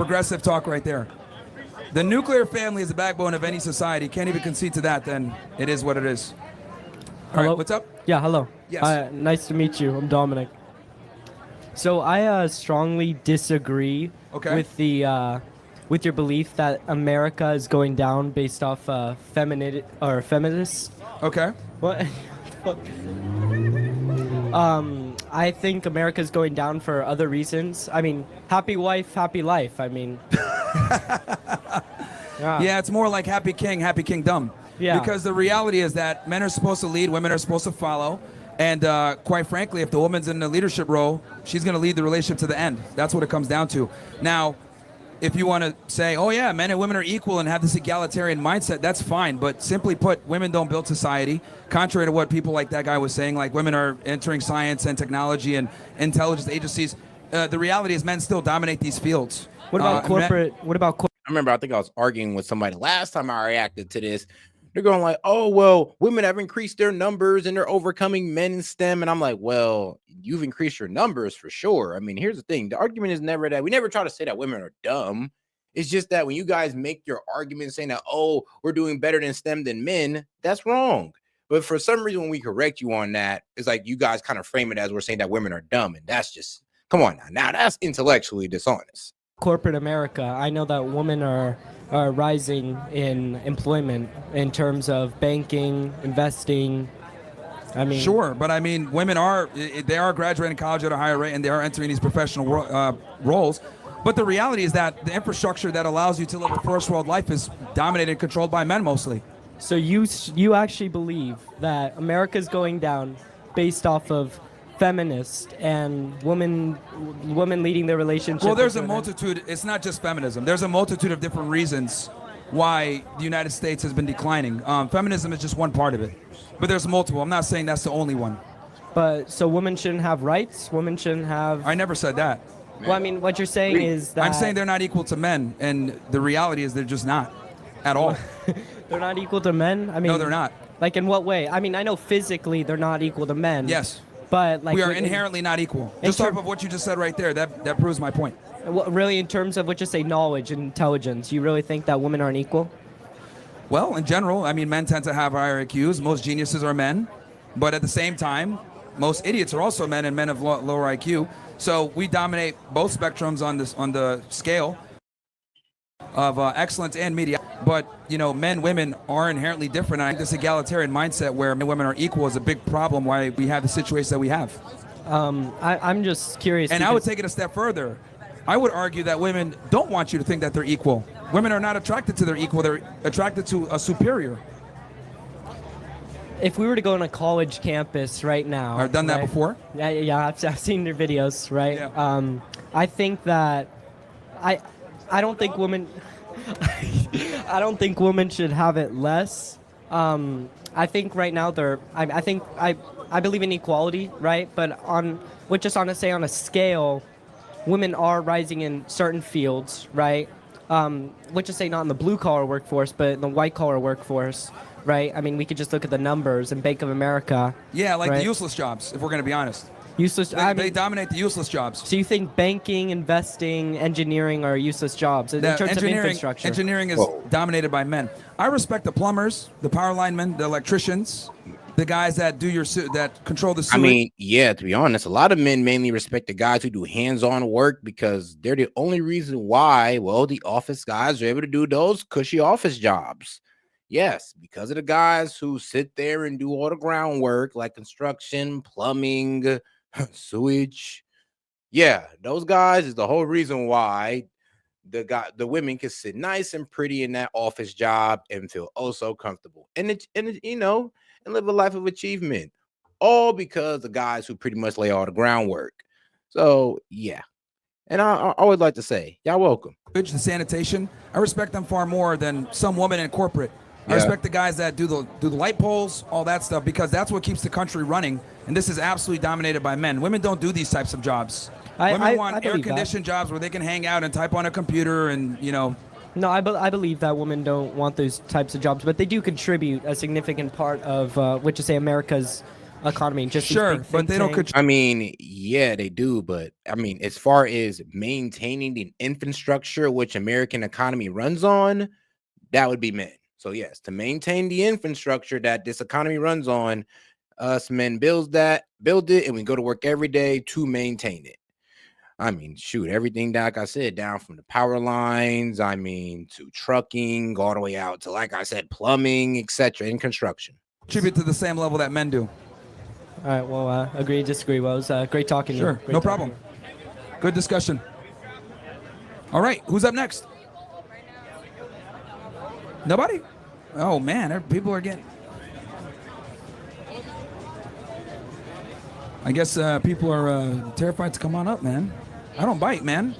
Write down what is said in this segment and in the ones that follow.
progressive talk right there. The nuclear family is the backbone of any society. Can't even concede to that, then it is what it is. All Hello? right, what's up? Yeah, hello. Yes. Nice to meet you. I'm Dominic. So I strongly disagree with your belief that America is going down based off feminists. Okay. What? I think America's going down for other reasons. I mean, happy wife, happy life. I mean, Yeah, it's more like happy king, happy kingdom. Yeah. Because the reality is that men are supposed to lead, women are supposed to follow. And quite frankly, if the woman's in the leadership role, she's going to lead the relationship to the end. That's what it comes down to. Now, if you want to say, oh yeah, men and women are equal and have this egalitarian mindset, that's fine. But simply put, women don't build society. Contrary to what people like that guy was saying, like women are entering science and technology and intelligence agencies. The reality is men still dominate these fields. What about corporate? What about corporate? I remember, I think I was arguing with somebody last time I reacted to this. They're going like, oh, well, women have increased their numbers and they're overcoming men in STEM. And I'm like, well, you've increased your numbers for sure. I mean, here's the thing. The argument is never that. We never try to say that women are dumb. It's just that when you guys make your argument saying that, oh, we're doing better in STEM than men, that's wrong. But for some reason, when we correct you on that, it's like you guys kind of frame it as we're saying that women are dumb. And that's just, come on now. Now that's intellectually dishonest. Corporate America, I know that women are rising in employment in terms of banking, investing. I mean, sure, but I mean, women they are graduating college at a higher rate and they are entering these professional roles. But the reality is that the infrastructure that allows you to live a first world life is dominated and controlled by men mostly. So you actually believe that America's going down based off of feminist and women leading their relationship? Well, there's a multitude. It's not just feminism. There's a multitude of different reasons why the United States has been declining. Feminism is just one part of it, but there's multiple. I'm not saying that's the only one. But so women shouldn't have rights? Women shouldn't have... I never said that. Well, I mean, what you're saying is that... I'm saying they're not equal to men, and the reality is they're just not at all. They're not equal to men? I mean, no, they're not. Like in what way? I mean, I know physically they're not equal to men. Yes. But like we are inherently not equal. Just off of what you just said right there, that proves my point. Really, in terms of what you say, knowledge and intelligence, you really think that women aren't equal? Well, in general, I mean, men tend to have higher IQs. Most geniuses are men. But at the same time, most idiots are also men, and men have lower IQ. So we dominate both spectrums on the scale of excellence and media. But, you know, men, women are inherently different. And I think this egalitarian mindset where men and women are equal is a big problem why we have the situation that we have. I'm just curious. And I would take it a step further. I would argue that women don't want you to think that they're equal. Women are not attracted to their equal. They're attracted to a superior. If we were to go on a college campus right now... I've done that before? Yeah, I've seen their videos, right? Yeah. I think that... I don't think women... I don't think women should have it less. I think right now I believe in equality, right? But on a scale, women are rising in certain fields, right? Let's just say not in the blue collar workforce, but in the white collar workforce, right? I mean, we could just look at the numbers in Bank of America. Yeah, like right? the useless jobs, if we're going to be honest. Useless. They dominate the useless jobs. So you think banking, investing, engineering are useless jobs in terms of infrastructure? Engineering is dominated by men. I respect the plumbers, the power linemen, the electricians, the guys that that control the sewage. I mean, yeah, to be honest, a lot of men mainly respect the guys who do hands-on work because they're the only reason why, well, the office guys are able to do those cushy office jobs. Yes, because of the guys who sit there and do all the groundwork like construction, plumbing, sewage. Yeah, those guys is the whole reason why the women can sit nice and pretty in that office job and feel oh so comfortable and live a life of achievement, all because the guys who pretty much lay all the groundwork. So yeah, and I would like to say y'all welcome. The sanitation, I respect them far more than some woman in corporate. I respect the guys that do the light poles, all that stuff, because that's what keeps the country running. And this is absolutely dominated by men. Women don't do these types of jobs. Women want air-conditioned jobs where they can hang out and type on a computer and, you know. No, I believe that women don't want those types of jobs, but they do contribute a significant part of, America's economy. Just these Sure, big but think they don't tanks. I mean, yeah, they do, but I mean, as far as maintaining the infrastructure which American economy runs on, that would be men. So yes, to maintain the infrastructure that this economy runs on, us men build it, and we go to work every day to maintain it. I mean, shoot, everything that, like I said, down from the power lines, I mean, to trucking, all the way out to, like I said, plumbing, etc., in construction. contribute to the same level that men do. All right. Well, agree, disagree. Well, it was great talking to you. Sure, Great no talking problem. to you. Good discussion. All right, who's up next? Nobody? Oh man, people are getting. I guess people are terrified to come on up, man. I don't bite, man.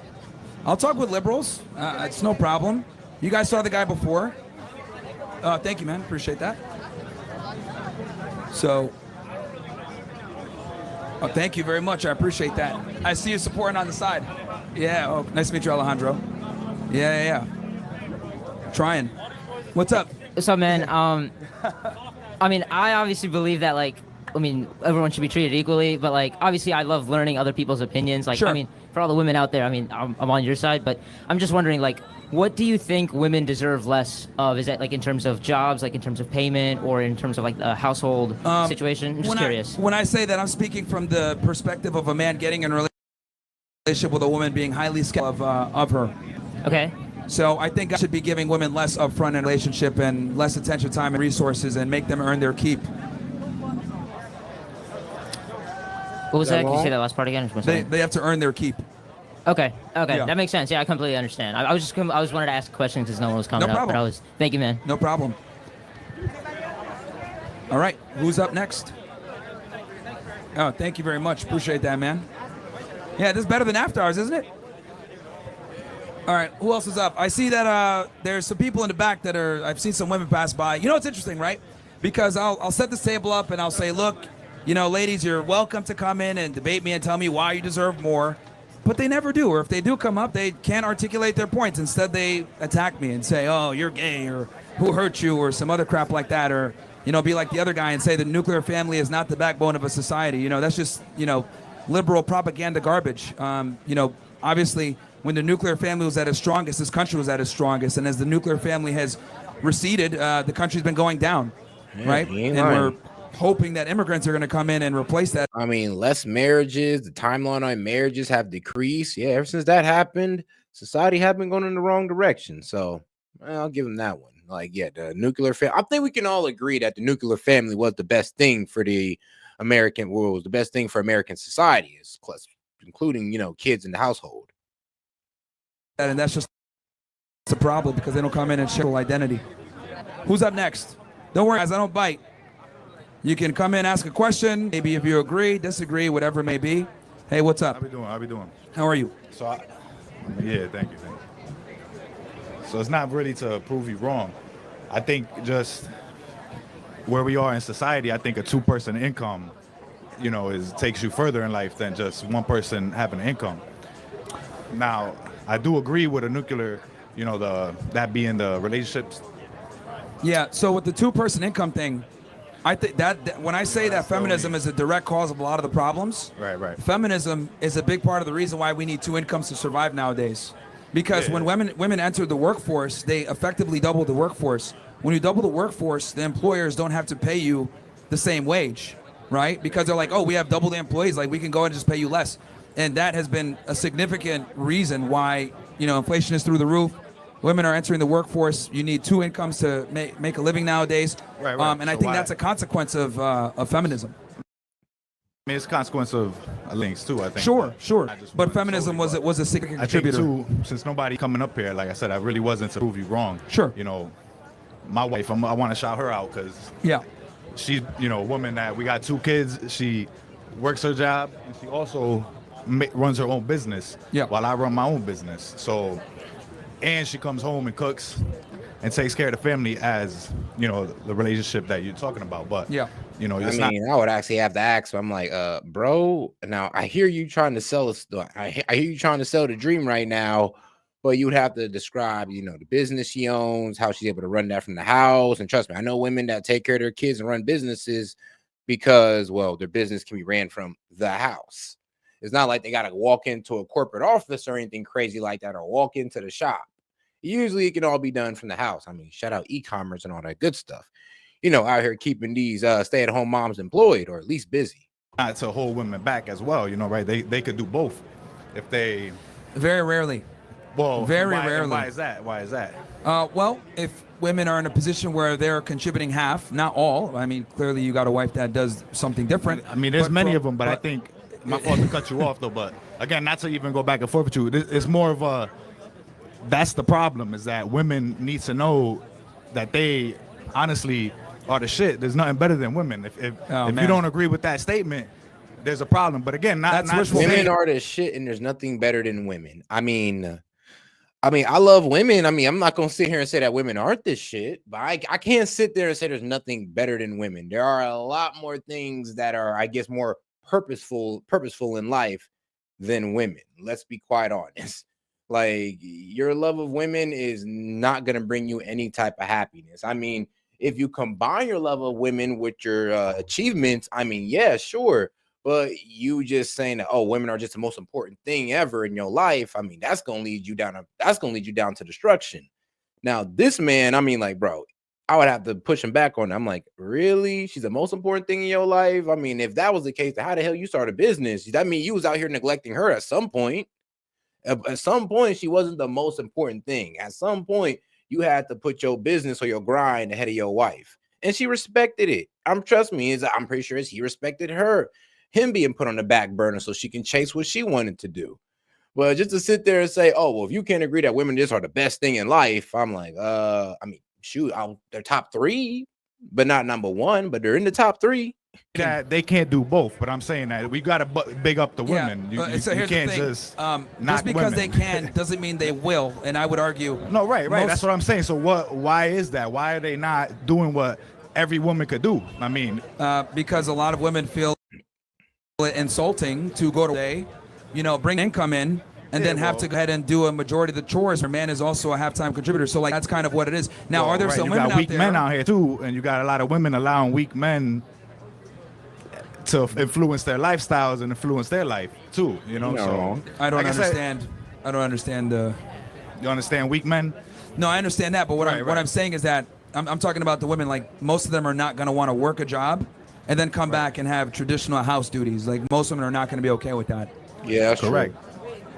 I'll talk with liberals. It's no problem. You guys saw the guy before. Thank you, man. Appreciate that. So, thank you very much. I appreciate that. I see you supporting on the side. Yeah. Oh, nice to meet you, Alejandro. Yeah. Trying. What's up? What's up, man? I mean, I obviously believe that, like, I mean, everyone should be treated equally, but, like, obviously I love learning other people's opinions. Like, Sure. I mean, for all the women out there, I mean, I'm on your side, but I'm just wondering, like, what do you think women deserve less of? Is that, like, in terms of jobs, like, in terms of payment, or in terms of, like, the household situation? I'm just curious. When I say that, I'm speaking from the perspective of a man getting in a relationship with a woman being highly skeptical of her. Okay. So I think I should be giving women less upfront in a relationship and less attention, time, and resources, and make them earn their keep. What was Is that that? Can you wrong? say that last part again? They have to earn their keep. Okay. Yeah. That makes sense. Yeah, I completely understand. I was wanted to ask a question because no one was coming No up, but problem. thank you, man. No problem. All right, who's up next? Oh, thank you very much. Appreciate that, man. Yeah, this is better than After Hours, isn't it? All right, who else is up? I see that there's some people in the back that are, I've seen some women pass by. You know, it's interesting, right? Because I'll set this table up and I'll say, look, you know, ladies, you're welcome to come in and debate me and tell me why you deserve more. But they never do. Or if they do come up, they can't articulate their points. Instead, they attack me and say, oh, you're gay, or who hurt you, or some other crap like that. Or, you know, be like the other guy and say the nuclear family is not the backbone of a society. You know, that's just, you know, liberal propaganda garbage. You know, obviously, when the nuclear family was at its strongest, this country was at its strongest. And as the nuclear family has receded, the country's been going down, right? he ain't And lying. we're hoping that immigrants are going to come in and replace that. I mean, less marriages, the timeline on marriages have decreased. Yeah, ever since that happened, society have been going in the wrong direction. So I'll give them that one. Like, yeah, the nuclear family. I think we can all agree that the nuclear family was the best thing for the American world, was the best thing for American society, including, you know, kids in the household. And that's just a problem because they don't come in and show identity. Who's up next? Don't worry, guys, I don't bite. You can come in, ask a question. Maybe if you agree, disagree, whatever it may be. Hey, what's up? How we doing? How are you? So, yeah, thank you. So it's not really to prove you wrong. I think just where we are in society, I think a two-person income, you know, takes you further in life than just one person having an income. Now, I do agree with a nuclear, you know, that being the relationships. Yeah, so with the two-person income thing, I think that when I say that feminism is a direct cause of a lot of the problems, Right. feminism is a big part of the reason why we need two incomes to survive nowadays. Because when women enter the workforce, they effectively double the workforce. When you double the workforce, the employers don't have to pay you the same wage, right? Because they're like, oh, we have double the employees, like we can go and just pay you less. And that has been a significant reason why, you know, inflation is through the roof. Women are entering the workforce. You need two incomes to make a living nowadays. Right. And I think that's a consequence of feminism. I mean, it's a consequence of links too, I think. Sure. I just But wasn't feminism solely, was a significant I think contributor. too, since nobody coming up here, like I said, I really wasn't to prove you wrong. Sure. You know, my wife, I want to shout her out because Yeah. she's, you know, a woman that we got 2 kids. She works her job and she also runs her own business. Yeah. While I run my own business. So, and she comes home and cooks and takes care of the family as, you know, the relationship that you're talking about. But Yeah. you know, I it's mean, I would actually have to ask. I'm like, bro. Now I hear you trying to sell us. I hear you trying to sell the dream right now, but you would have to describe, you know, the business she owns, how she's able to run that from the house. And trust me, I know women that take care of their kids and run businesses. because, well, their business can be ran from the house. It's not like they got to walk into a corporate office or anything crazy like that, or walk into the shop. Usually it can all be done from the house. I mean, shout out e-commerce and all that good stuff. Out here keeping these stay-at-home moms employed, or at least busy. Not to hold women back as well, right? They could do both if they. Very rarely. Well, very why, rarely. Why is that? Why is that? Well, if women are in a position where they're contributing half, not all. I mean, clearly you got a wife that does something different. I mean, there's many of them, but I think, my fault to cut you off though, but again, not to even go back and forth with you, it's more of a, that's the problem, is that women need to know that they honestly are the shit. There's nothing better than women. If you don't agree with that statement, there's a problem. But again, not women are the shit, and there's nothing better than women. I mean, I love women. I mean, I'm not gonna sit here and say that women aren't this shit, but I can't sit there and say there's nothing better than women. There are a lot more things that are, I guess, more purposeful in life than women. Let's be quite honest. Like, your love of women is not gonna bring you any type of happiness. I mean, if you combine your love of women with your achievements, I mean, yeah, sure. But you just saying that, oh, women are just the most important thing ever in your life, I mean, that's gonna lead you down to destruction. Now, this man, I mean, like, bro, I would have to push him back on it. I'm like, really? She's the most important thing in your life? I mean, if that was the case, then how the hell you start a business? That means you was out here neglecting her at some point. At some point, she wasn't the most important thing. At some point, you had to put your business or your grind ahead of your wife, and she respected it. I'm pretty sure he respected her. Him being put on the back burner so she can chase what she wanted to do. But just to sit there and say, oh, well, if you can't agree that women just are the best thing in life, I'm like, I mean, shoot, they're top 3, but not number 1, but they're in the top 3. That they can't do both, but I'm saying that we got to big up the women. So you here's can't the thing. just because women. they can doesn't mean they will. And I would argue. No, right. That's what I'm saying. So why is that? Why are they not doing what every woman could do? I mean, because a lot of women feel it insulting to go to day, bring income in, and then have to go ahead and do a majority of the chores. Her man is also a halftime contributor, so like that's kind of what it is. Now, are there some women got weak out there? Men out here too, and you got a lot of women allowing weak men to influence their lifestyles and influence their life too. So I don't understand. I don't understand. You understand weak men? No, I understand that, but what I'm saying is that I'm talking about the women. Like, most of them are not going to want to work a job and then come back and have traditional house duties. Like, most women are not going to be okay with that. Yeah, that's correct.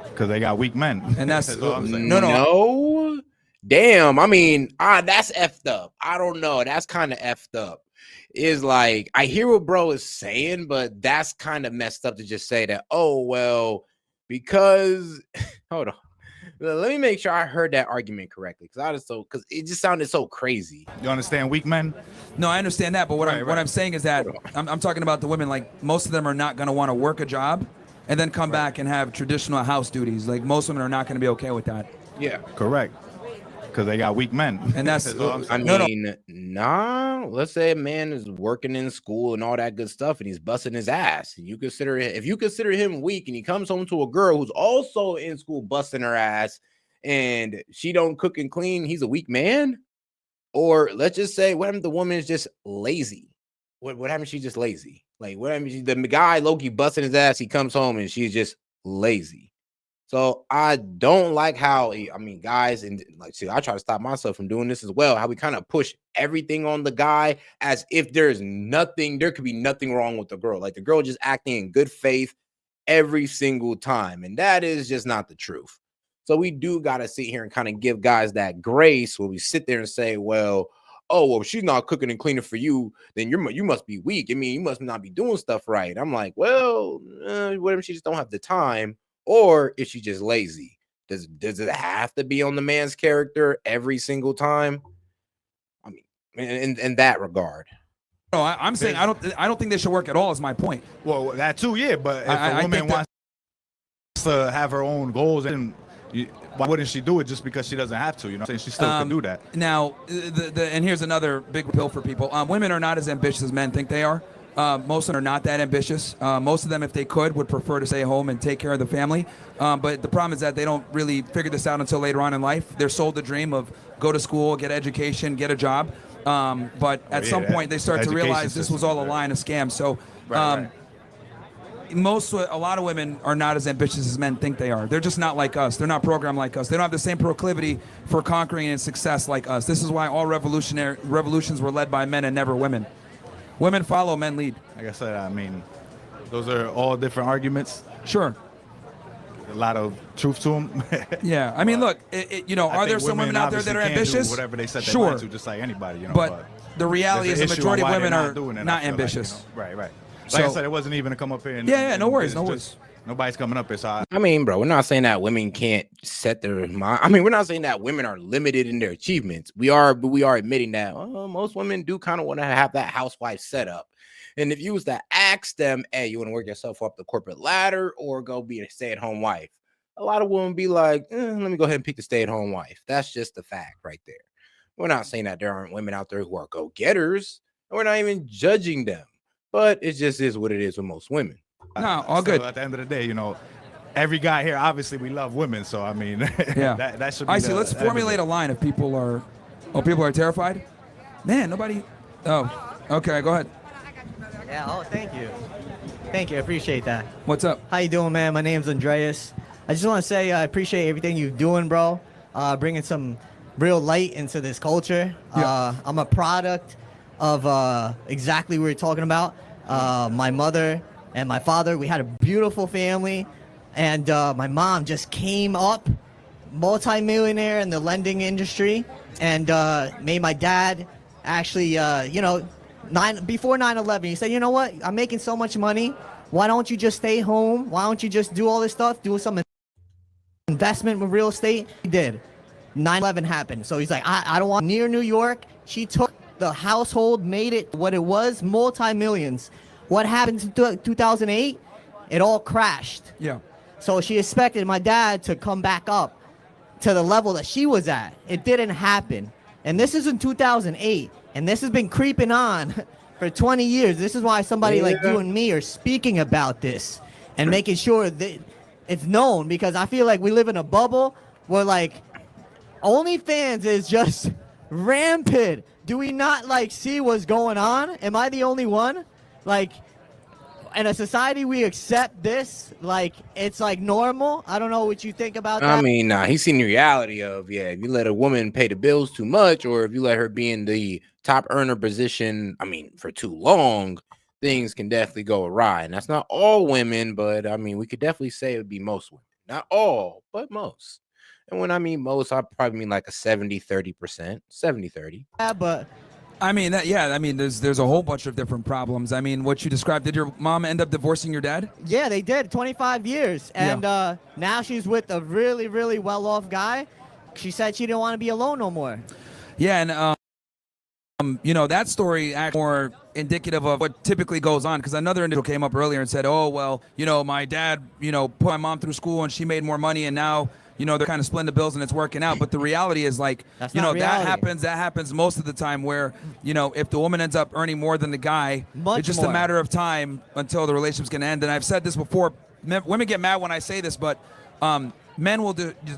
Because they got weak men. And that's all I'm saying. No. Damn. I mean, that's effed up. I don't know. That's kind of effed up. Is like, I hear what bro is saying, but that's kind of messed up to just say that, oh, well, because hold on. Let me make sure I heard that argument correctly, because it just sounded so crazy. You understand weak men? No, I understand that, but what I'm saying is that I'm talking about the women. Like, most of them are not going to want to work a job and then come back and have traditional house duties. Like, most women are not going to be okay with that. Yeah, correct. Because they got weak men. And that's I mean, nah. Let's say a man is working in school and all that good stuff, and he's busting his ass. And if you consider him weak, and he comes home to a girl who's also in school busting her ass, and she don't cook and clean, he's a weak man. Or let's just say, what if the woman is just lazy? What happens? She's just lazy. Like, what happens? The guy Loki busting his ass, he comes home and she's just lazy. So I don't like how, I mean, guys, and like, see, I try to stop myself from doing this as well, how we kind of push everything on the guy as if there could be nothing wrong with the girl. Like, the girl just acting in good faith every single time. And that is just not the truth. So we do got to sit here and kind of give guys that grace where we sit there and say, well, oh, well, if she's not cooking and cleaning for you, then you must be weak. I mean, you must not be doing stuff right. I'm like, well, what if she just don't have the time? Or is she just lazy? Does it have to be on the man's character every single time? I mean, in that regard. No, I'm saying I don't think they should work at all. Is my point. Well, that too, yeah. But if a woman wants to have her own goals, and why wouldn't she do it just because she doesn't have to? You know what I'm saying? She still can do that. Now, and here's another big pill for people. Women are not as ambitious as men think they are. Most of them are not that ambitious. Most of them, if they could, would prefer to stay home and take care of the family. But the problem is that they don't really figure this out until later on in life. They're sold the dream of go to school, get education, get a job. But at some point, they start to realize this was all a lie and a scam. So Right. a lot of women are not as ambitious as men think they are. They're just not like us. They're not programmed like us. They don't have the same proclivity for conquering and success like us. This is why all revolutions were led by men and never women. Women follow, men lead. Like I said, I mean, those are all different arguments. Sure. A lot of truth to them. Yeah. I mean, look, are there some women out there that are ambitious? Whatever they set their Sure. mind to, just like anybody, But the reality is there's the an issue majority of on why women they're are not doing it, not I feel like, ambitious. Right. Like So- I said, it wasn't even to come up here. Yeah, no worries, it's no just- worries. Nobody's coming up here, so I mean, bro, we're not saying that women can't set their mind. I mean, we're not saying that women are limited in their achievements. We are admitting that most women do kind of want to have that housewife setup. And if you was to ask them, hey, you want to work yourself up the corporate ladder or go be a stay-at-home wife? A lot of women be like, let me go ahead and pick the stay-at-home wife. That's just the fact right there. We're not saying that there aren't women out there who are go-getters, and we're not even judging them. But it just is what it is with most women. No, all so good. At the end of the day, every guy here, obviously, we love women. So I mean, Yeah. that should be. I see. Let's formulate a line if people are. Oh, people are terrified. Man, nobody. Oh, okay. Go ahead. Yeah, thank you. Thank you, I appreciate that. What's up? How you doing, man? My name's Andreas. I just want to say I appreciate everything you're doing, bro. Bringing some real light into this culture. Yeah. I'm a product of exactly what you're talking about. My mother and my father, we had a beautiful family. And my mom just came up, multimillionaire in the lending industry, and made my dad actually, before 9/11, he said, you know what, I'm making so much money. Why don't you just stay home? Why don't you just do all this stuff? Do some investment with real estate? He did. 9/11 happened. So he's like, I don't want near New York. She took the household, made it what it was, multi-millions. What happened in 2008? It all crashed. Yeah. So she expected my dad to come back up to the level that she was at. It didn't happen. And this is in 2008. And this has been creeping on for 20 years. This is why somebody like you and me are speaking about this and making sure that it's known, because I feel like we live in a bubble where like OnlyFans is just rampant. Do we not like see what's going on? Am I the only one? Like, in a society we accept this, like it's like normal. I don't know what you think about that. I mean, he's seen the reality of, if you let a woman pay the bills too much, or if you let her be in the top earner position, I mean, for too long, things can definitely go awry. And that's not all women, but I mean, we could definitely say it would be most women. Not all, but most. And when I mean most, I probably mean like a 70-30%, 70-30. Yeah, but I mean, there's a whole bunch of different problems. I mean, what you described. Did your mom end up divorcing your dad? yeah, they did 25 years. And now she's with a really, really well-off guy. She said she didn't want to be alone no more. Yeah, and that story actually more indicative of what typically goes on, because another individual came up earlier and said, oh, well, my dad, put my mom through school and she made more money, and now, they're kind of splitting the bills and it's working out. But the reality is, like, That's not reality. that happens most of the time where, if the woman ends up earning more than the guy, Much it's just more. a matter of time until the relationship's going to end. And I've said this before, women get mad when I say this, but men will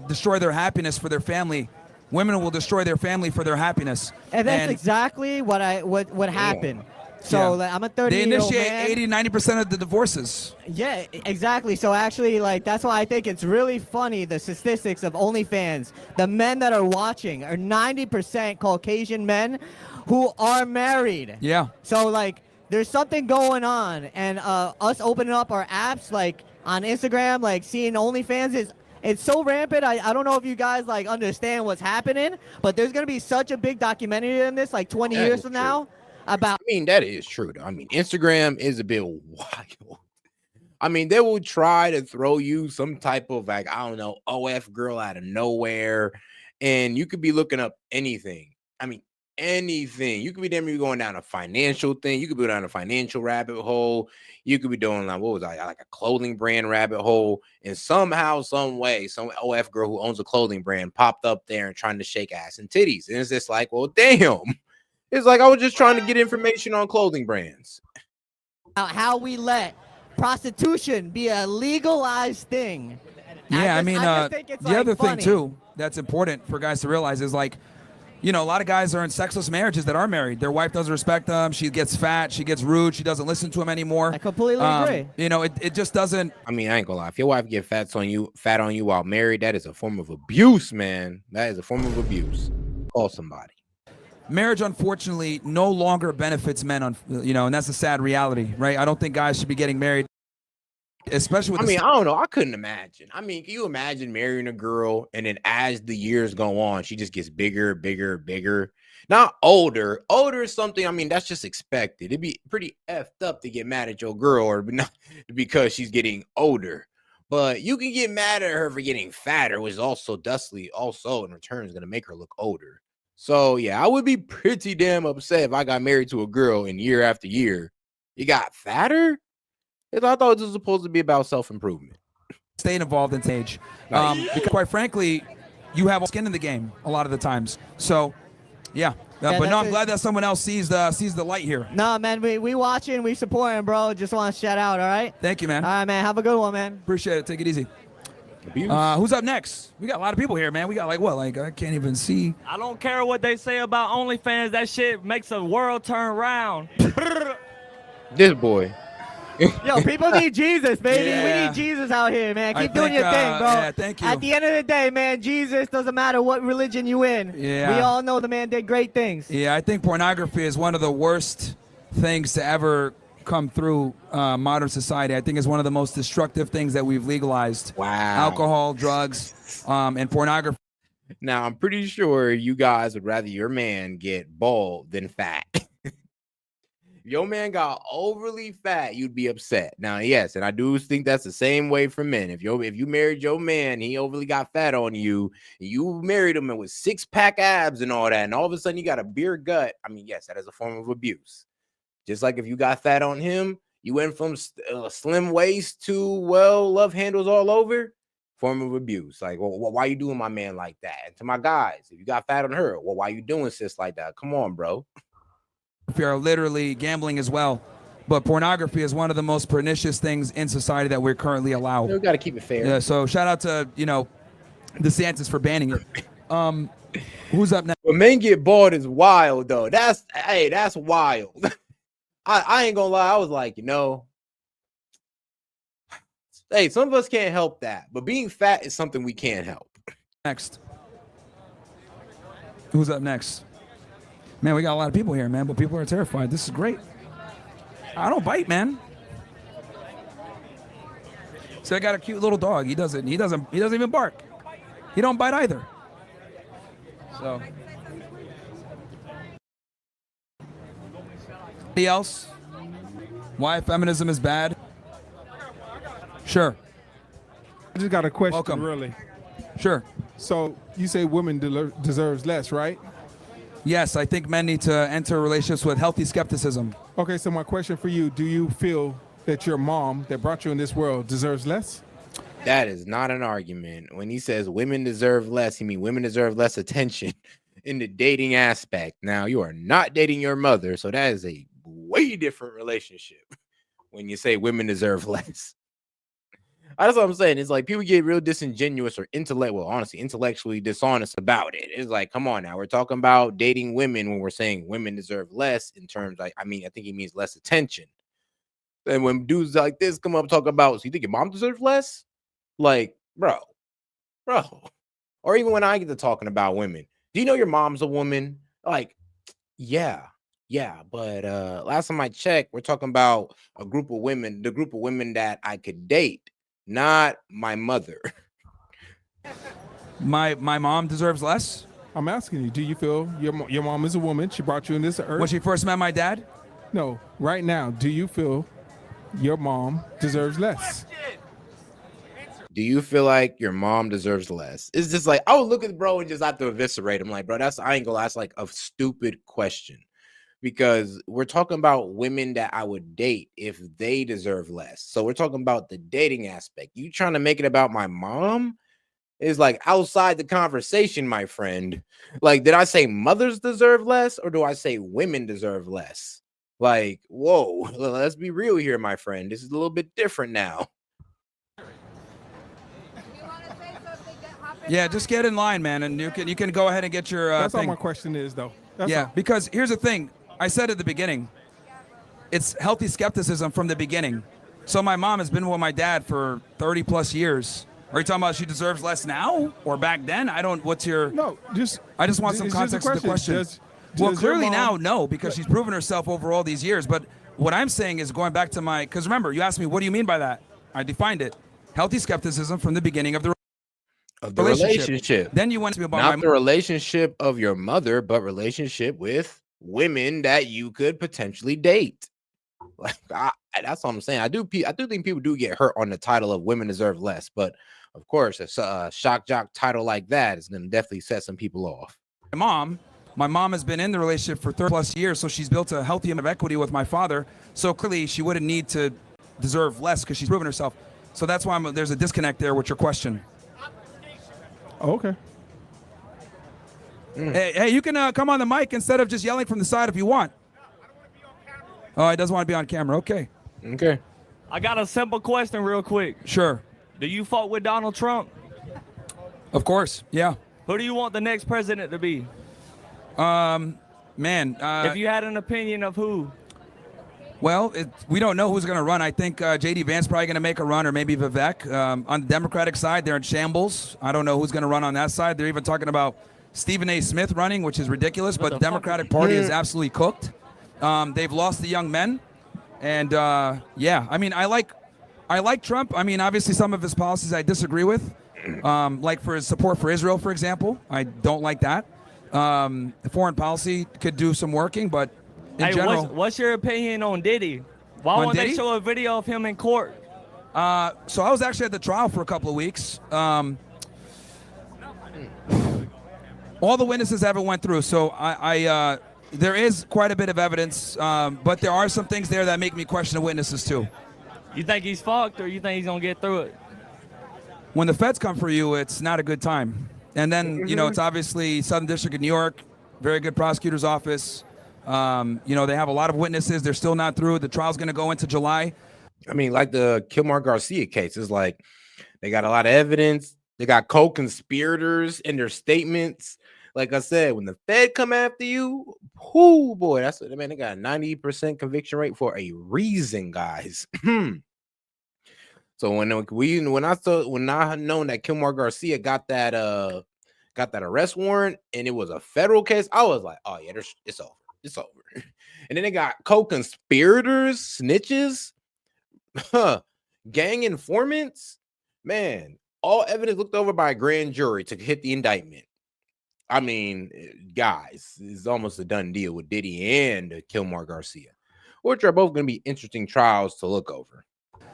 destroy their happiness for their family. Women will destroy their family for their happiness. And that's exactly what happened. So like, I'm a 30-year-old They man. initiate 80-90% of the divorces. Yeah, exactly. So actually, like, that's why I think it's really funny, the statistics of OnlyFans. The men that are watching are 90% Caucasian men who are married. Yeah. So, like, there's something going on. And us opening up our apps, like, on Instagram, like, seeing OnlyFans it's so rampant. I don't know if you guys, like, understand what's happening, but there's going to be such a big documentary in this, like, 20 years from now. About I mean, that is true, though. I mean, Instagram is a bit wild. I mean, they will try to throw you some type of, like, I don't know, OF girl out of nowhere, and you could be looking up anything. I mean, anything. You could be going down a financial thing. You could be down a financial rabbit hole. You could be doing, like, what was I, like a clothing brand rabbit hole. And somehow, some way, some OF girl who owns a clothing brand popped up there and trying to shake ass and titties. And it's just like, well, damn. It's like I was just trying to get information on clothing brands. how we let prostitution be a legalized thing. Yeah, I mean, just think it's, the like, other thing funny. too that's important for guys to realize is like, you know, a lot of guys are in sexless marriages that are married. Their wife doesn't respect them. She gets fat. She gets rude. She doesn't listen to him anymore. I completely agree. You know, it just doesn't. I mean, I ain't gonna lie. If your wife get fat on you while married, that is a form of abuse, man. That is a form of abuse. Call somebody. Marriage, unfortunately, no longer benefits men. You know, and that's a sad reality, right? I don't think guys should be getting married, especially with. I mean, I don't know. I couldn't imagine. I mean, can you imagine marrying a girl and then as the years go on, she just gets bigger, bigger, bigger? Not older. Older is something, I mean, that's just expected. It'd be pretty effed up to get mad at your girl or not because she's getting older. But you can get mad at her for getting fatter, which is also in return is going to make her look older. So, yeah, I would be pretty damn upset if I got married to a girl and year after year, you got fatter? I thought this was supposed to be about self-improvement. Staying involved in age. Because quite frankly, you have skin in the game a lot of the times. So, yeah. But no, I'm glad that someone else sees the light here. No, man, we watching, we supporting, bro. Just want to shout out, all right? Thank you, man. All right, man. Have a good one, man. Appreciate it. Take it easy. Who's up next? We got a lot of people here, man. We got I can't even see. I don't care what they say about OnlyFans. That shit makes the world turn round. This boy. Yo, people need Jesus, baby. Yeah. We need Jesus out here, man. Keep I doing think, your thing, bro. yeah, thank you. At the end of the day, man, Jesus doesn't matter what religion you in. Yeah. We all know the man did great things. Yeah, I think pornography is one of the worst things to ever come through modern society. I think it's one of the most destructive things that we've legalized. Wow. Alcohol, drugs, and pornography. Now, I'm pretty sure you guys would rather your man get bald than fat. If your man got overly fat, you'd be upset. Now, yes, and I do think that's the same way for men. If you married your man, he overly got fat on you, and you married him and with 6-pack abs and all that, and all of a sudden you got a beer gut. I mean, yes, that is a form of abuse. Just like if you got fat on him, you went from slim waist to, love handles all over. Form of abuse. Like, well, why you doing my man like that? And to my guys, if you got fat on her, well, why you doing sis like that? Come on, bro. We are literally gambling as well. But pornography is one of the most pernicious things in society that we're currently allowed. We got to keep it fair. Yeah, so shout out to, DeSantis for banning it. Who's up next? When men get bald is wild, though. That's wild. I ain't gonna lie. I was like, hey, some of us can't help that. But being fat is something we can't help. Next. Who's up next? Man, we got a lot of people here, man, but people are terrified. This is great. I don't bite, man. So I got a cute little dog. He doesn't even bark. He don't bite either. So. Anybody else? Why feminism is bad? Sure. I just got a question, Welcome. really. Sure. So you say women deserves less, right? Yes, I think men need to enter relationships with healthy skepticism. Okay, so my question for you, do you feel that your mom that brought you in this world deserves less? That is not an argument. When he says women deserve less, he means women deserve less attention in the dating aspect. Now, you are not dating your mother, so that is a way different relationship when you say women deserve less. That's what I'm saying. It's like people get real disingenuous or intellectually dishonest about it. It's like, come on now. We're talking about dating women when we're saying women deserve less in terms like, I think he means less attention. And when dudes like this come up talk about, so you think your mom deserves less? Like, bro. Or even when I get to talking about women, do you know your mom's a woman? Like, yeah. But last time I checked, we're talking about the group of women that I could date. Not my mother. My mom deserves less? I'm asking you, do you feel your mom is a woman? She brought you in this earth? When she first met my dad? No, right now, do you feel your mom deserves less? Do you feel like your mom deserves less? It's just like, I would look at the bro and just have to eviscerate him. Like, bro, I ain't gonna lie, that's like a stupid question. Because we're talking about women that I would date if they deserve less. So we're talking about the dating aspect. You trying to make it about my mom is like outside the conversation, my friend. Like, did I say mothers deserve less or do I say women deserve less? Like, whoa, let's be real here, my friend. This is a little bit different now. Yeah, just get in line, man, and you can go ahead and get your That's all thing. my question is, though. That's Yeah, all. because here's the thing. I said at the beginning, it's healthy skepticism from the beginning. So my mom has been with my dad for 30 plus years. Are you talking about she deserves less now or back then? I don't. What's your? No, just I just want some it's just a context to the question. Well, does your clearly now, mom- no, because she's proven herself over all these years. But what I'm saying is going back to my, because remember, you asked me, what do you mean by that? I defined it. Healthy skepticism from the beginning of the relationship. Then you went to me about not the relationship of your mother, but relationship with women that you could potentially date. Like that's what I'm saying. I do think people do get hurt on the title of women deserve less, but of course, a shock jock title like that is going to definitely set some people off. My mom has been in the relationship for 30 plus years, so she's built a healthy amount of equity with my father. So clearly, she wouldn't need to deserve less because she's proven herself. So that's why there's a disconnect there with your question. Oh, okay. Hey, you can come on the mic instead of just yelling from the side if you want. Oh, he doesn't want to be on camera. Okay. Okay. I got a simple question real quick. Sure. Do you fuck with Donald Trump? Of course. Yeah. Who do you want the next president to be? Man. If you had an opinion of who? Well, we don't know who's going to run. I think J.D. Vance probably going to make a run, or maybe Vivek. On the Democratic side, they're in shambles. I don't know who's going to run on that side. They're even talking about Stephen A. Smith running, which is ridiculous, but the Democratic Party is absolutely cooked. They've lost the young men. And, yeah, I mean, I like Trump. I mean, obviously some of his policies I disagree with, like for his support for Israel, for example. I don't like that. Foreign policy could do some working, but in general. What's your opinion on Diddy? Why won't they show a video of him in court? So I was actually at the trial for a couple of weeks. All the witnesses haven't went through, so there is quite a bit of evidence, but there are some things there that make me question the witnesses too. You think he's fucked, or you think he's gonna get through it? When the feds come for you, it's not a good time. And then, it's obviously Southern District of New York, very good prosecutor's office. They have a lot of witnesses. They're still not through. The trial's going to go into July. I mean, like the Kilmar Garcia case, it's like they got a lot of evidence. They got co-conspirators in their statements. Like I said, when the Fed come after you, whoo boy, that's what man. They got a 90% conviction rate for a reason, guys. So when I known that Kilmar Garcia got that arrest warrant and it was a federal case, I was like, oh yeah, it's over. It's over. And then they got co-conspirators, snitches, gang informants. Man, all evidence looked over by a grand jury to hit the indictment. I mean, guys, it's almost a done deal with Diddy and Kilmar Garcia, which are both going to be interesting trials to look over.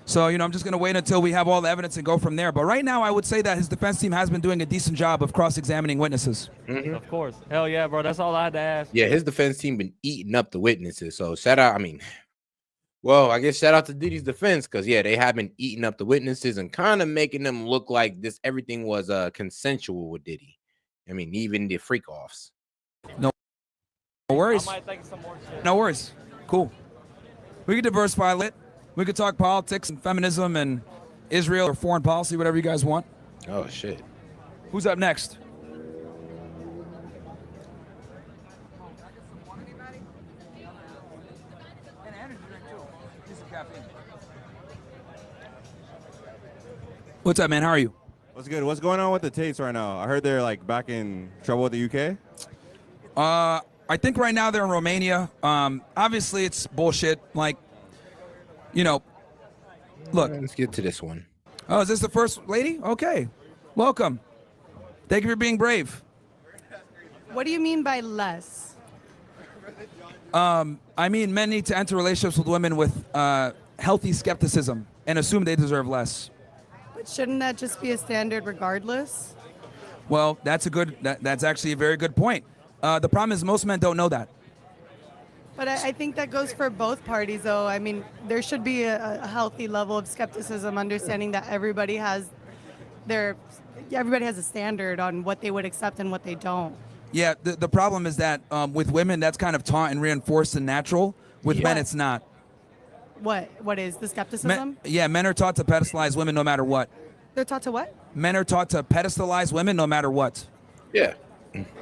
So, I'm just going to wait until we have all the evidence and go from there. But right now, I would say that his defense team has been doing a decent job of cross-examining witnesses. Mm-hmm. Of course. Hell yeah, bro. That's all I had to ask. Yeah, his defense team been eating up the witnesses. So shout out, I guess shout out to Diddy's defense because, yeah, they have been eating up the witnesses and kind of making them look like everything was consensual with Diddy. I mean, even the freak-offs. No worries. I might think some more shit. No worries. Cool. We could diversify it. We could talk politics and feminism and Israel or foreign policy, whatever you guys want. Oh, shit. Who's up next? What's up, man? How are you? What's good? What's going on with the Tates right now? I heard they're like back in trouble with the UK. I think right now they're in Romania. Obviously, it's bullshit. Like, look. Let's get to this one. Oh, is this the first lady? Okay. Welcome. Thank you for being brave. What do you mean by less? I mean, men need to enter relationships with women with healthy skepticism and assume they deserve less. But shouldn't that just be a standard regardless? Well, that's actually a very good point. The problem is most men don't know that. But I think that goes for both parties, though. I mean, there should be a healthy level of skepticism, understanding that everybody has a standard on what they would accept and what they don't. Yeah, the problem is that with women, that's kind of taught and reinforced and natural. With men, What? it's not. What is the skepticism? Men are taught to pedestalize women no matter what. They're taught to what? Men are taught to pedestalize women no matter what. Yeah.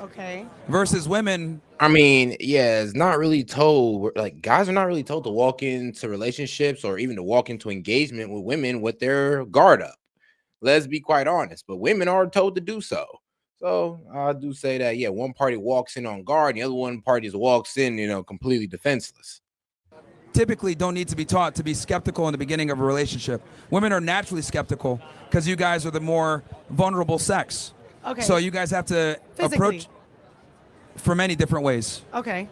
Okay. Versus women, I mean, yeah, it's not really told. Like, guys are not really told to walk into relationships or even to walk into engagement with women with their guard up. Let's be quite honest. But women are told to do so. So I do say that, yeah, one party walks in on guard, the other one party walks in, completely defenseless. typically don't need to be taught to be skeptical in the beginning of a relationship. Women are naturally skeptical because you guys are the more vulnerable sex. Okay. So you guys have to Physically. approach for many different ways. Okay.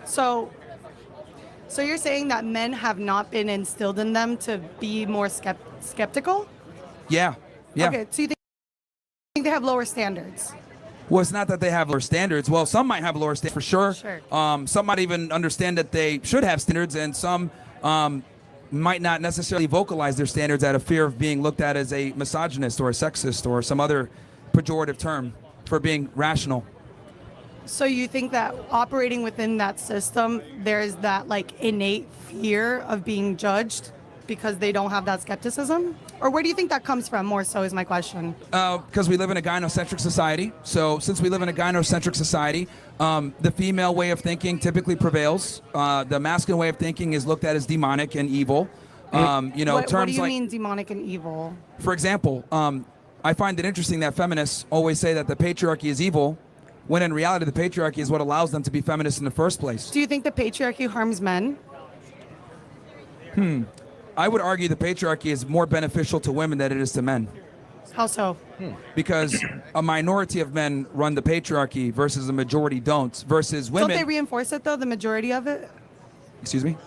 So you're saying that men have not been instilled in them to be more skeptical? Yeah. Okay. So you think they have lower standards? Well, it's not that they have lower standards. Well, some might have lower standards for sure. Some might even understand that they should have standards, and some might not necessarily vocalize their standards out of fear of being looked at as a misogynist or a sexist or some other pejorative term for being rational. So you think that operating within that system, there's that like innate fear of being judged because they don't have that skepticism? Or where do you think that comes from more so is my question? Because we live in a gynocentric society. So since we live in a gynocentric society, the female way of thinking typically prevails. The masculine way of thinking is looked at as demonic and evil. What Terms do you like, mean demonic and evil? for example, I find it interesting that feminists always say that the patriarchy is evil, when in reality the patriarchy is what allows them to be feminists in the first place. Do you think the patriarchy harms men? I would argue the patriarchy is more beneficial to women than it is to men. How so? Because a minority of men run the patriarchy versus a majority don't. Versus women. Don't they reinforce it though, the majority of it? Excuse me?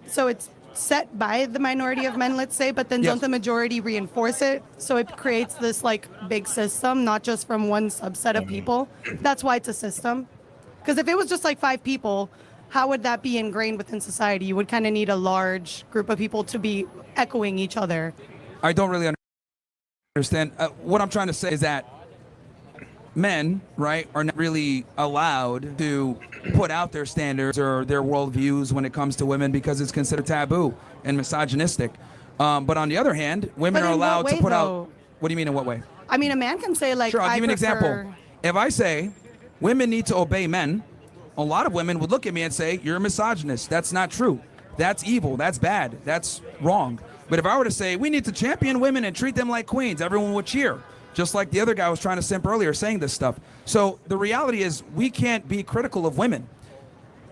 So it's set by the minority of men, let's say, but then Yes. don't the majority reinforce it? So it creates this like big system, not just from one subset of people. That's why it's a system. Because if it was just like 5 people, how would that be ingrained within society? You would kind of need a large group of people to be echoing each other. I don't really understand. What I'm trying to say is that men, right, are not really allowed to put out their standards or their worldviews when it comes to women because it's considered taboo and misogynistic. But on the other hand, women But are in what allowed to way, put though? out. What do you mean in what way? I mean, a man can say like, Sure, I'll I give you an example. prefer- If I say women need to obey men, a lot of women would look at me and say, you're a misogynist. That's not true. That's evil. That's bad. That's wrong. But if I were to say, we need to champion women and treat them like queens, everyone would cheer. Just like the other guy was trying to simp earlier saying this stuff. So the reality is we can't be critical of women.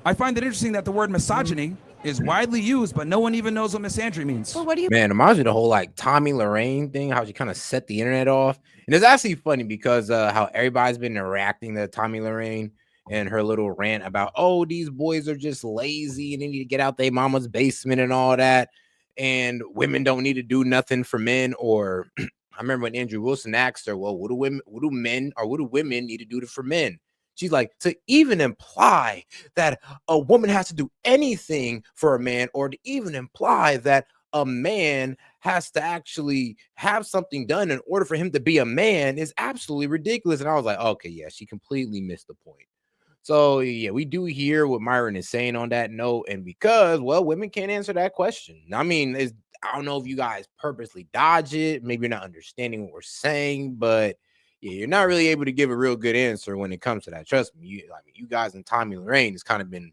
I find it interesting that the word misogyny is widely used, but no one even knows what misandry means. Well, what do you Man, reminds me of the whole like Tommy Lorraine thing, how she kind of set the internet off. And it's actually funny because how everybody's been reacting to Tommy Lorraine and her little rant about, oh, these boys are just lazy and they need to get out their mama's basement and all that. And women don't need to do nothing for men. Or I remember when Andrew Wilson asked her, well, what do women need to do for men? She's like, to even imply that a woman has to do anything for a man, or to even imply that a man has to actually have something done in order for him to be a man is absolutely ridiculous. And I was like, okay, yeah, she completely missed the point. So yeah, we do hear what Myron is saying on that note, and because, well, women can't answer that question. I mean, I don't know if you guys purposely dodge it, maybe you're not understanding what we're saying, but yeah, you're not really able to give a real good answer when it comes to that. Trust me, you guys and Tommy Lorraine has kind of been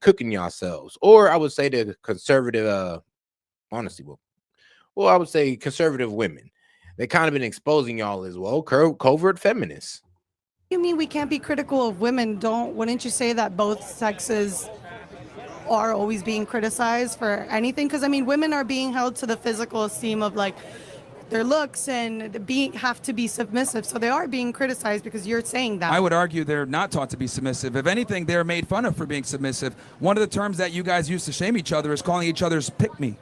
cooking yourselves, or I would say the conservative, honestly, well, I would say conservative women. They kind of been exposing y'all as well, covert feminists. You mean we can't be critical of women? Wouldn't you say that both sexes are always being criticized for anything? Because I mean, women are being held to the physical esteem of like their looks and have to be submissive. So they are being criticized because you're saying that. I would argue they're not taught to be submissive. If anything, they're made fun of for being submissive. One of the terms that you guys use to shame each other is calling each other's pick me.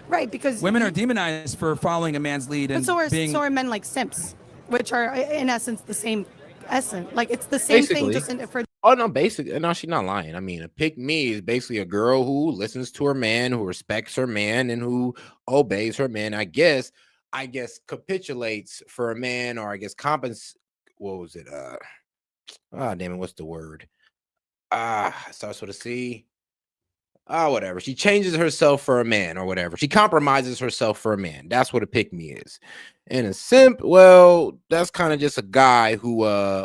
Right, because Women are demonized for following a man's lead and but being. so are men like simps, which are in essence the same essence. Like it's the same thing, just for. Oh no, basically, no, she's not lying. I mean, a pick me is basically a girl who listens to her man, who respects her man, and who obeys her man. I guess capitulates for a man, or I guess what was it? Damn it, what's the word? Starts with a C. Whatever. She changes herself for a man or whatever. She compromises herself for a man. That's what a pick me is. And a simp, well, that's kind of just a guy who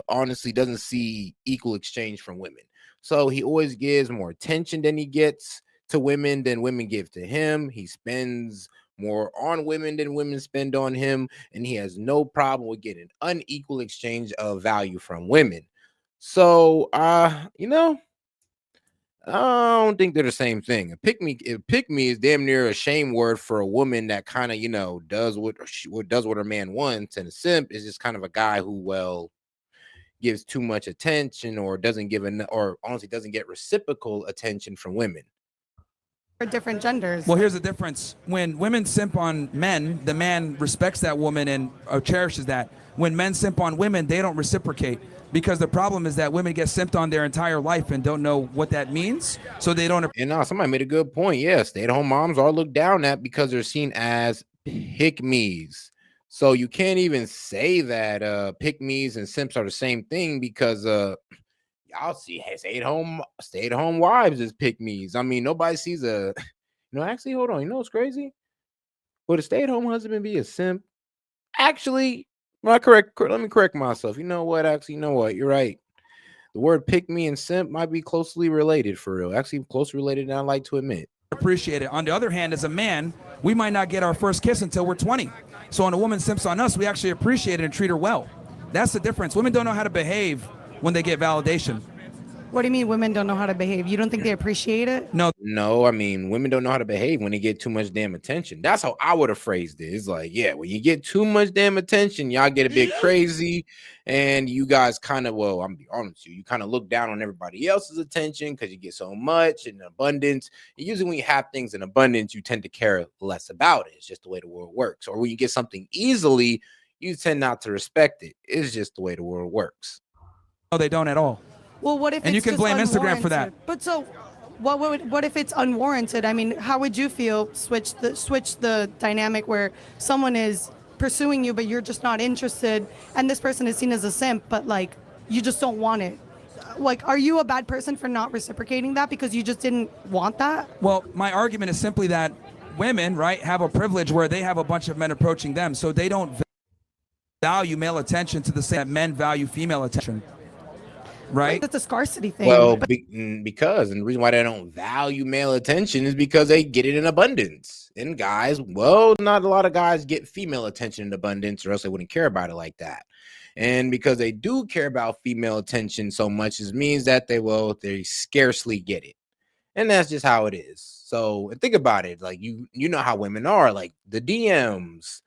honestly doesn't see equal exchange from women. So he always gives more attention than he gets to women than women give to him. He spends more on women than women spend on him, and he has no problem with getting unequal exchange of value from women. So I don't think they're the same thing. Pick me is damn near a shame word for a woman that kind of does what her man wants, and a simp is just kind of a guy who gives too much attention or doesn't give enough, or honestly doesn't get reciprocal attention from women. For different genders. Well, here's the difference. When women simp on men, the man respects that woman and cherishes that. When men simp on women, they don't reciprocate, because the problem is that women get simped on their entire life and don't know what that means, so they don't. And somebody made a good point. Yeah, stay-at-home moms are looked down at because they're seen as pick-me's. So you can't even say that pick-me's and simps are the same thing, because y'all see stay-at-home wives as pick-me's. I mean, nobody sees actually, hold on. You know what's crazy? Would a stay-at-home husband be a simp? Actually, let me correct myself. You know what? Actually, you know what? You're right. The word pick me and simp might be closely related, for real. Actually, closely related than I like to admit. Appreciate it. On the other hand, as a man, we might not get our first kiss until we're 20. So when a woman simps on us, we actually appreciate it and treat her well. That's the difference. Women don't know how to behave when they get validation. What do you mean women don't know how to behave? You don't think they appreciate it? No, I mean, women don't know how to behave when they get too much damn attention. That's how I would have phrased it. It's like, yeah, when you get too much damn attention, y'all get a bit crazy, and you guys kind of, well, I'm gonna be honest with you, you kind of look down on everybody else's attention because you get so much in abundance. And usually when you have things in abundance, you tend to care less about it. It's just the way the world works. Or when you get something easily, you tend not to respect it. It's just the way the world works. No, they don't at all. Well, what if and it's you can blame Instagram for that. But so, what if it's unwarranted? I mean, how would you feel? Switch the dynamic where someone is pursuing you, but you're just not interested, and this person is seen as a simp, but like you just don't want it. Like, are you a bad person for not reciprocating that because you just didn't want that? Well, my argument is simply that women, right, have a privilege where they have a bunch of men approaching them, so they don't value male attention to the same that men value female attention. Right? That's a scarcity thing. Well, because, and the reason why they don't value male attention is because they get it in abundance. And guys, well, not a lot of guys get female attention in abundance, or else they wouldn't care about it like that. And because they do care about female attention so much, it means that they scarcely get it. And that's just how it is. So think about it. Like, you know how women are, like the DMs,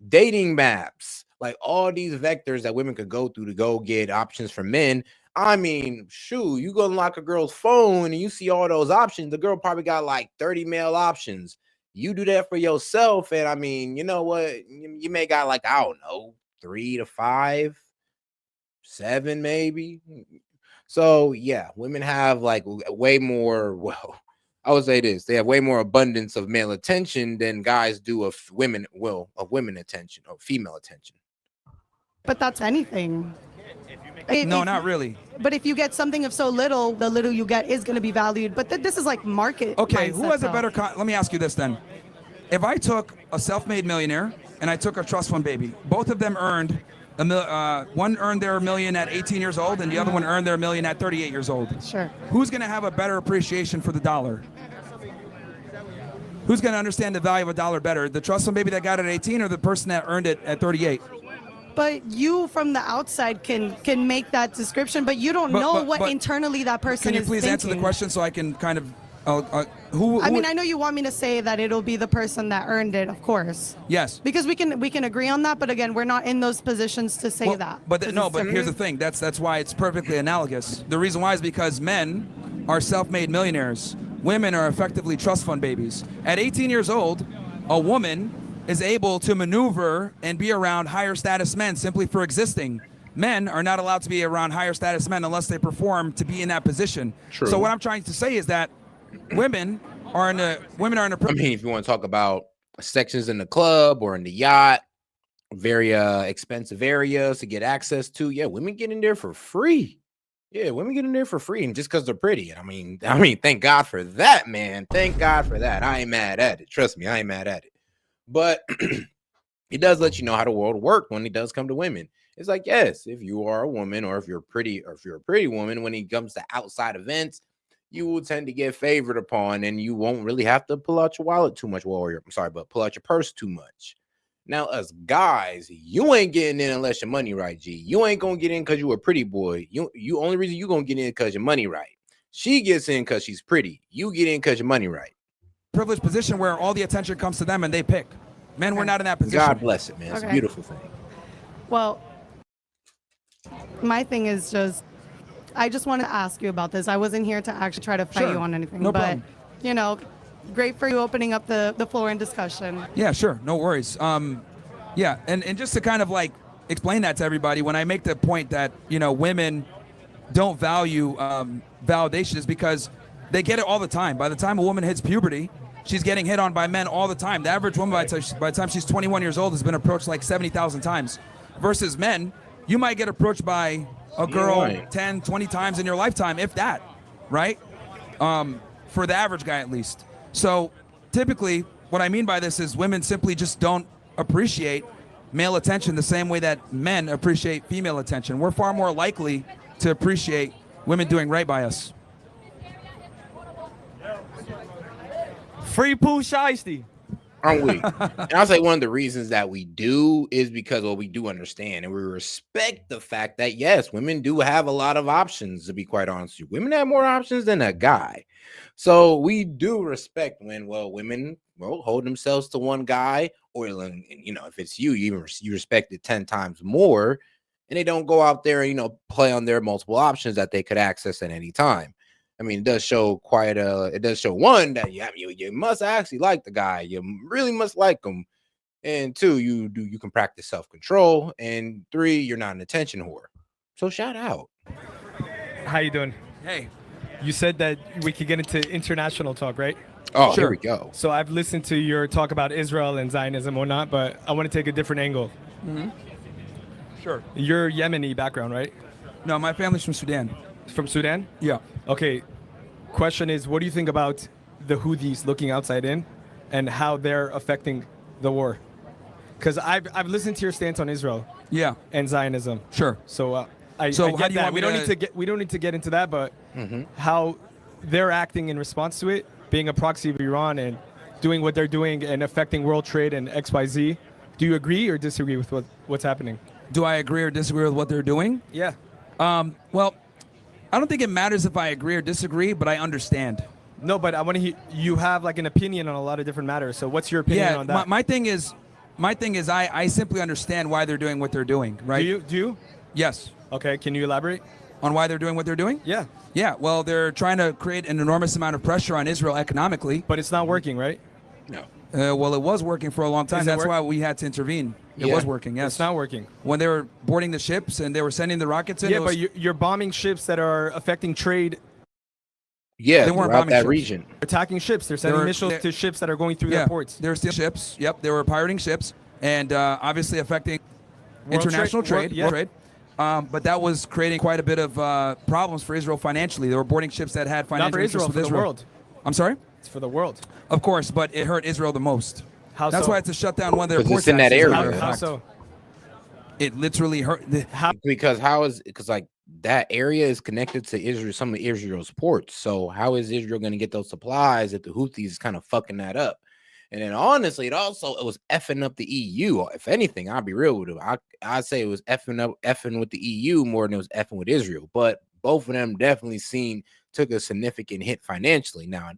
dating maps, like all these vectors that women could go through to go get options from men. I mean, shoot, you go unlock a girl's phone and you see all those options. The girl probably got like 30 male options. You do that for yourself, and I mean, you know what? You may got like, I don't know, 3 to 5, 7 maybe. So yeah, women have like way more. Well, I would say this: they have way more abundance of male attention than guys do of women attention or female attention. But that's anything. No, not really. But if you get something of so little, the little you get is going to be valued. But this is like market. Okay, mindset, who has a though. better? Let me ask you this then: if I took a self-made millionaire and I took a trust fund baby, both of them earned one earned their million at 18 years old, and the other one earned their million at 38 years old. Sure. Who's going to have a better appreciation for the dollar? Who's going to understand the value of a dollar better? The trust fund baby that got it at 18, or the person that earned it at 38? But you, from the outside, can make that description, but you don't know what internally that person is thinking. Can you please answer the question so I can kind of I mean, I know you want me to say that it'll be the person that earned it, of course. Yes. Because we can agree on that, but again, we're not in those positions to say that. But here's the thing. That's why it's perfectly analogous. The reason why is because men are self-made millionaires. Women are effectively trust fund babies. At 18 years old, a woman is able to maneuver and be around higher status men simply for existing. Men are not allowed to be around higher status men unless they perform to be in that position. True. So what I'm trying to say is that women are in a. I mean, if you want to talk about sections in the club or in the yacht, very expensive areas to get access to, yeah, women get in there for free. Yeah, women get in there for free, and just because they're pretty. And I mean, thank God for that, man. Thank God for that. I ain't mad at it. Trust me, I ain't mad at it. But it does let you know how the world works when it does come to women. It's like, yes, if you are a woman, or if you're pretty, or if you're a pretty woman, when it comes to outside events, you will tend to get favored upon, and you won't really have to pull out your wallet too much. Well, I'm sorry, but pull out your purse too much. Now, as guys, you ain't getting in unless your money right, G. You ain't gonna get in because you a pretty boy. You only reason you gonna get in because your money right. She gets in because she's pretty. You get in because your money right. Privileged position where all the attention comes to them and they pick. Men, we're not in that position. God bless it, man. It's a beautiful thing. Well, my thing is just, I just want to ask you about this. I wasn't here to actually try to fight you on anything, No but problem. you know, great for you opening up the floor in discussion. Yeah, sure. No worries. Yeah, and just to kind of like explain that to everybody, when I make the point that, you know, women don't value validation is because they get it all the time. By the time a woman hits puberty, she's getting hit on by men all the time. The average woman by the time she's 21 years old has been approached like 70,000 times. Versus men, you might get approached by a girl 10, 20 times in your lifetime, if that, right? For the average guy at least. So typically, what I mean by this is women simply just don't appreciate male attention the same way that men appreciate female attention. We're far more likely to appreciate women doing right by us. Free Pooh Shiesty. Aren't we? And I'll say one of the reasons that we do is because, well, we do understand and we respect the fact that, yes, women do have a lot of options, to be quite honest with you. Women have more options than a guy. So we do respect when, well, women hold themselves to one guy, or, you know, if it's you, you respect it 10 times more, and they don't go out there and, you know, play on their multiple options that they could access at any time. I mean, it does show one that you must actually like the guy. You really must like him. And two, you can practice self-control. And three, you're not an attention whore. So shout out. How you doing? Hey. You said that we could get into international talk, right? Oh, sure. Here we go. So I've listened to your talk about Israel and Zionism or not, but I want to take a different angle. Mm-hmm. Sure. You're Yemeni background, right? No, my family's from Sudan. From Sudan? Yeah. Okay. Question is, what do you think about the Houthis looking outside in and how they're affecting the war? Because I've listened to your stance on Israel. Yeah. And Zionism. Sure. So I so get how do you that. want We me don't need to get into that, but how they're acting in response to it, being a proxy of Iran and doing what they're doing and affecting world trade and XYZ. Do you agree or disagree with what's happening? Do I agree or disagree with what they're doing? Yeah. Well, I don't think it matters if I agree or disagree, but I understand. No, but I want to hear, you have like an opinion on a lot of different matters. So what's your opinion on that? My thing is I simply understand why they're doing what they're doing, right? Do you? Yes. Okay, can you elaborate? On why they're doing what they're doing? Yeah. Yeah, well, they're trying to create an enormous amount of pressure on Israel economically. But it's not working, right? No. Well, it was working for a long time. That's work? why we had to intervene. It was working, yes. It's not working. When they were boarding the ships and they were sending the rockets in. Yeah, but you're bombing ships that are affecting trade. Yeah, they weren't throughout bombing that ships. region. Attacking ships. They're sending missiles to ships that are going through their ports. They were stealing ships. Yep, they were pirating ships and obviously affecting international trade. But that was creating quite a bit of problems for Israel financially. They were boarding ships that had financial Not for Israel, interests with for the world. I'm sorry? It's for the world. Of course, but it hurt Israel the most. How That's so? why it's to shut down one of their Because port it's in that taxes. area. How so? It literally hurt. Because like that area is connected to Israel, some of Israel's ports. So how is Israel going to get those supplies if the Houthis is kind of fucking that up? And then honestly, it was effing up the EU. If anything, I'll be real with you. I'd say it was effing with the EU more than it was effing with Israel. But both of them definitely took a significant hit financially. Now,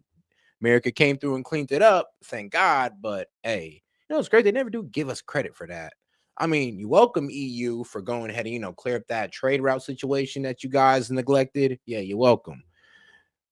America came through and cleaned it up, thank God. But hey, you know, it's great. They never do give us credit for that. I mean, you welcome EU for going ahead and, you know, clear up that trade route situation that you guys neglected. Yeah, you're welcome.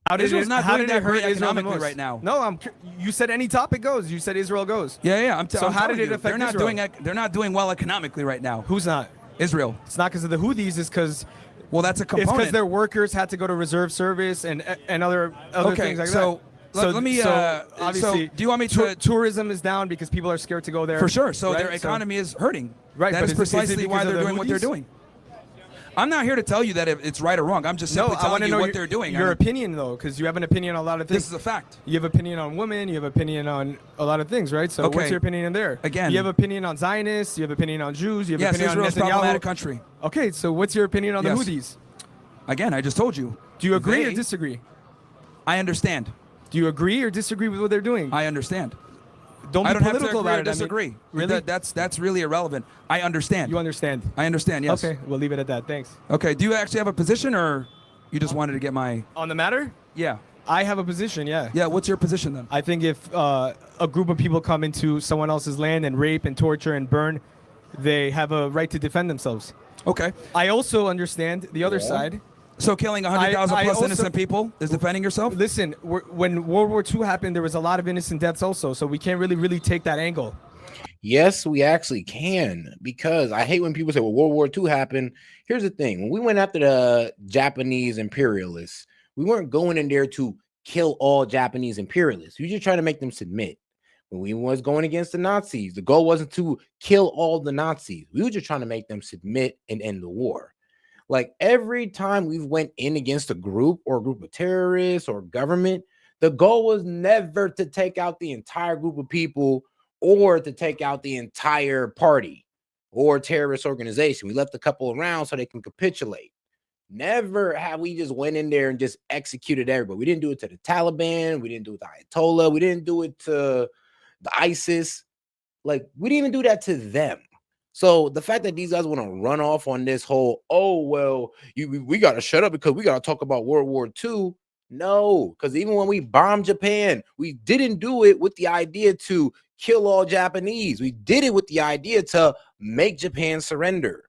How did Israel's it, not how doing did that it hurt great Israel the economically most? right now. No, you said any topic goes. You said Israel goes. Yeah. So how did it affect they're not Israel? They're not doing well economically right now. Who's not? Israel. It's not because of the Houthis. It's because that's a it's component. because their workers had to go to reserve service and other things like that. Let me. Obviously, do you want me to? Tourism is down because people are scared to go there. For sure. So right? their economy is hurting. Right. That but is is it precisely why because they're of the doing what they're Houthis? doing. I'm not here to tell you that it's right or wrong. I'm just simply I telling want to you know what they're doing. Your opinion, though, because you have an opinion on a lot of things. This is a fact. You have opinion on women. You have opinion on a lot of things, right? So Okay. what's your opinion in there? Again. You have opinion on Zionists. You have opinion on Jews. You have Yes, opinion Israel's on Netanyahu. problematic country. Okay, so what's your opinion on Yes. the Houthis? Again, I just told you. Do you agree or They- disagree? I understand. Do you agree or disagree with what they're doing? I understand. Don't be I don't have to political agree or about it. I mean, disagree. really? That's really irrelevant. I understand. You understand? I understand, yes. Okay, we'll leave it at that. Thanks. Okay, do you actually have a position, or you just wanted to get my... On the matter? Yeah. I have a position, yeah. Yeah, what's your position then? I think if a group of people come into someone else's land and rape and torture and burn, they have a right to defend themselves. Okay. I also understand the other side. So killing 100,000 I plus also- innocent people is defending yourself? Listen, when World War II happened, there was a lot of innocent deaths also, so we can't really take that angle. Yes, we actually can, because I hate when people say, well, World War II happened. Here's the thing. When we went after the Japanese imperialists, we weren't going in there to kill all Japanese imperialists. We were just trying to make them submit. When we was going against the Nazis, the goal wasn't to kill all the Nazis. We were just trying to make them submit and end the war. Like every time we've went in against a group or a group of terrorists or government, the goal was never to take out the entire group of people or to take out the entire party or terrorist organization. We left a couple around so they can capitulate. Never have we just went in there and just executed everybody. We didn't do it to the Taliban. We didn't do it to Ayatollah. We didn't do it to the ISIS. Like, we didn't even do that to them. So the fact that these guys want to run off on this whole, oh, well, we got to shut up because we got to talk about World War II. No, because even when we bombed Japan, we didn't do it with the idea to kill all Japanese. We did it with the idea to make Japan surrender.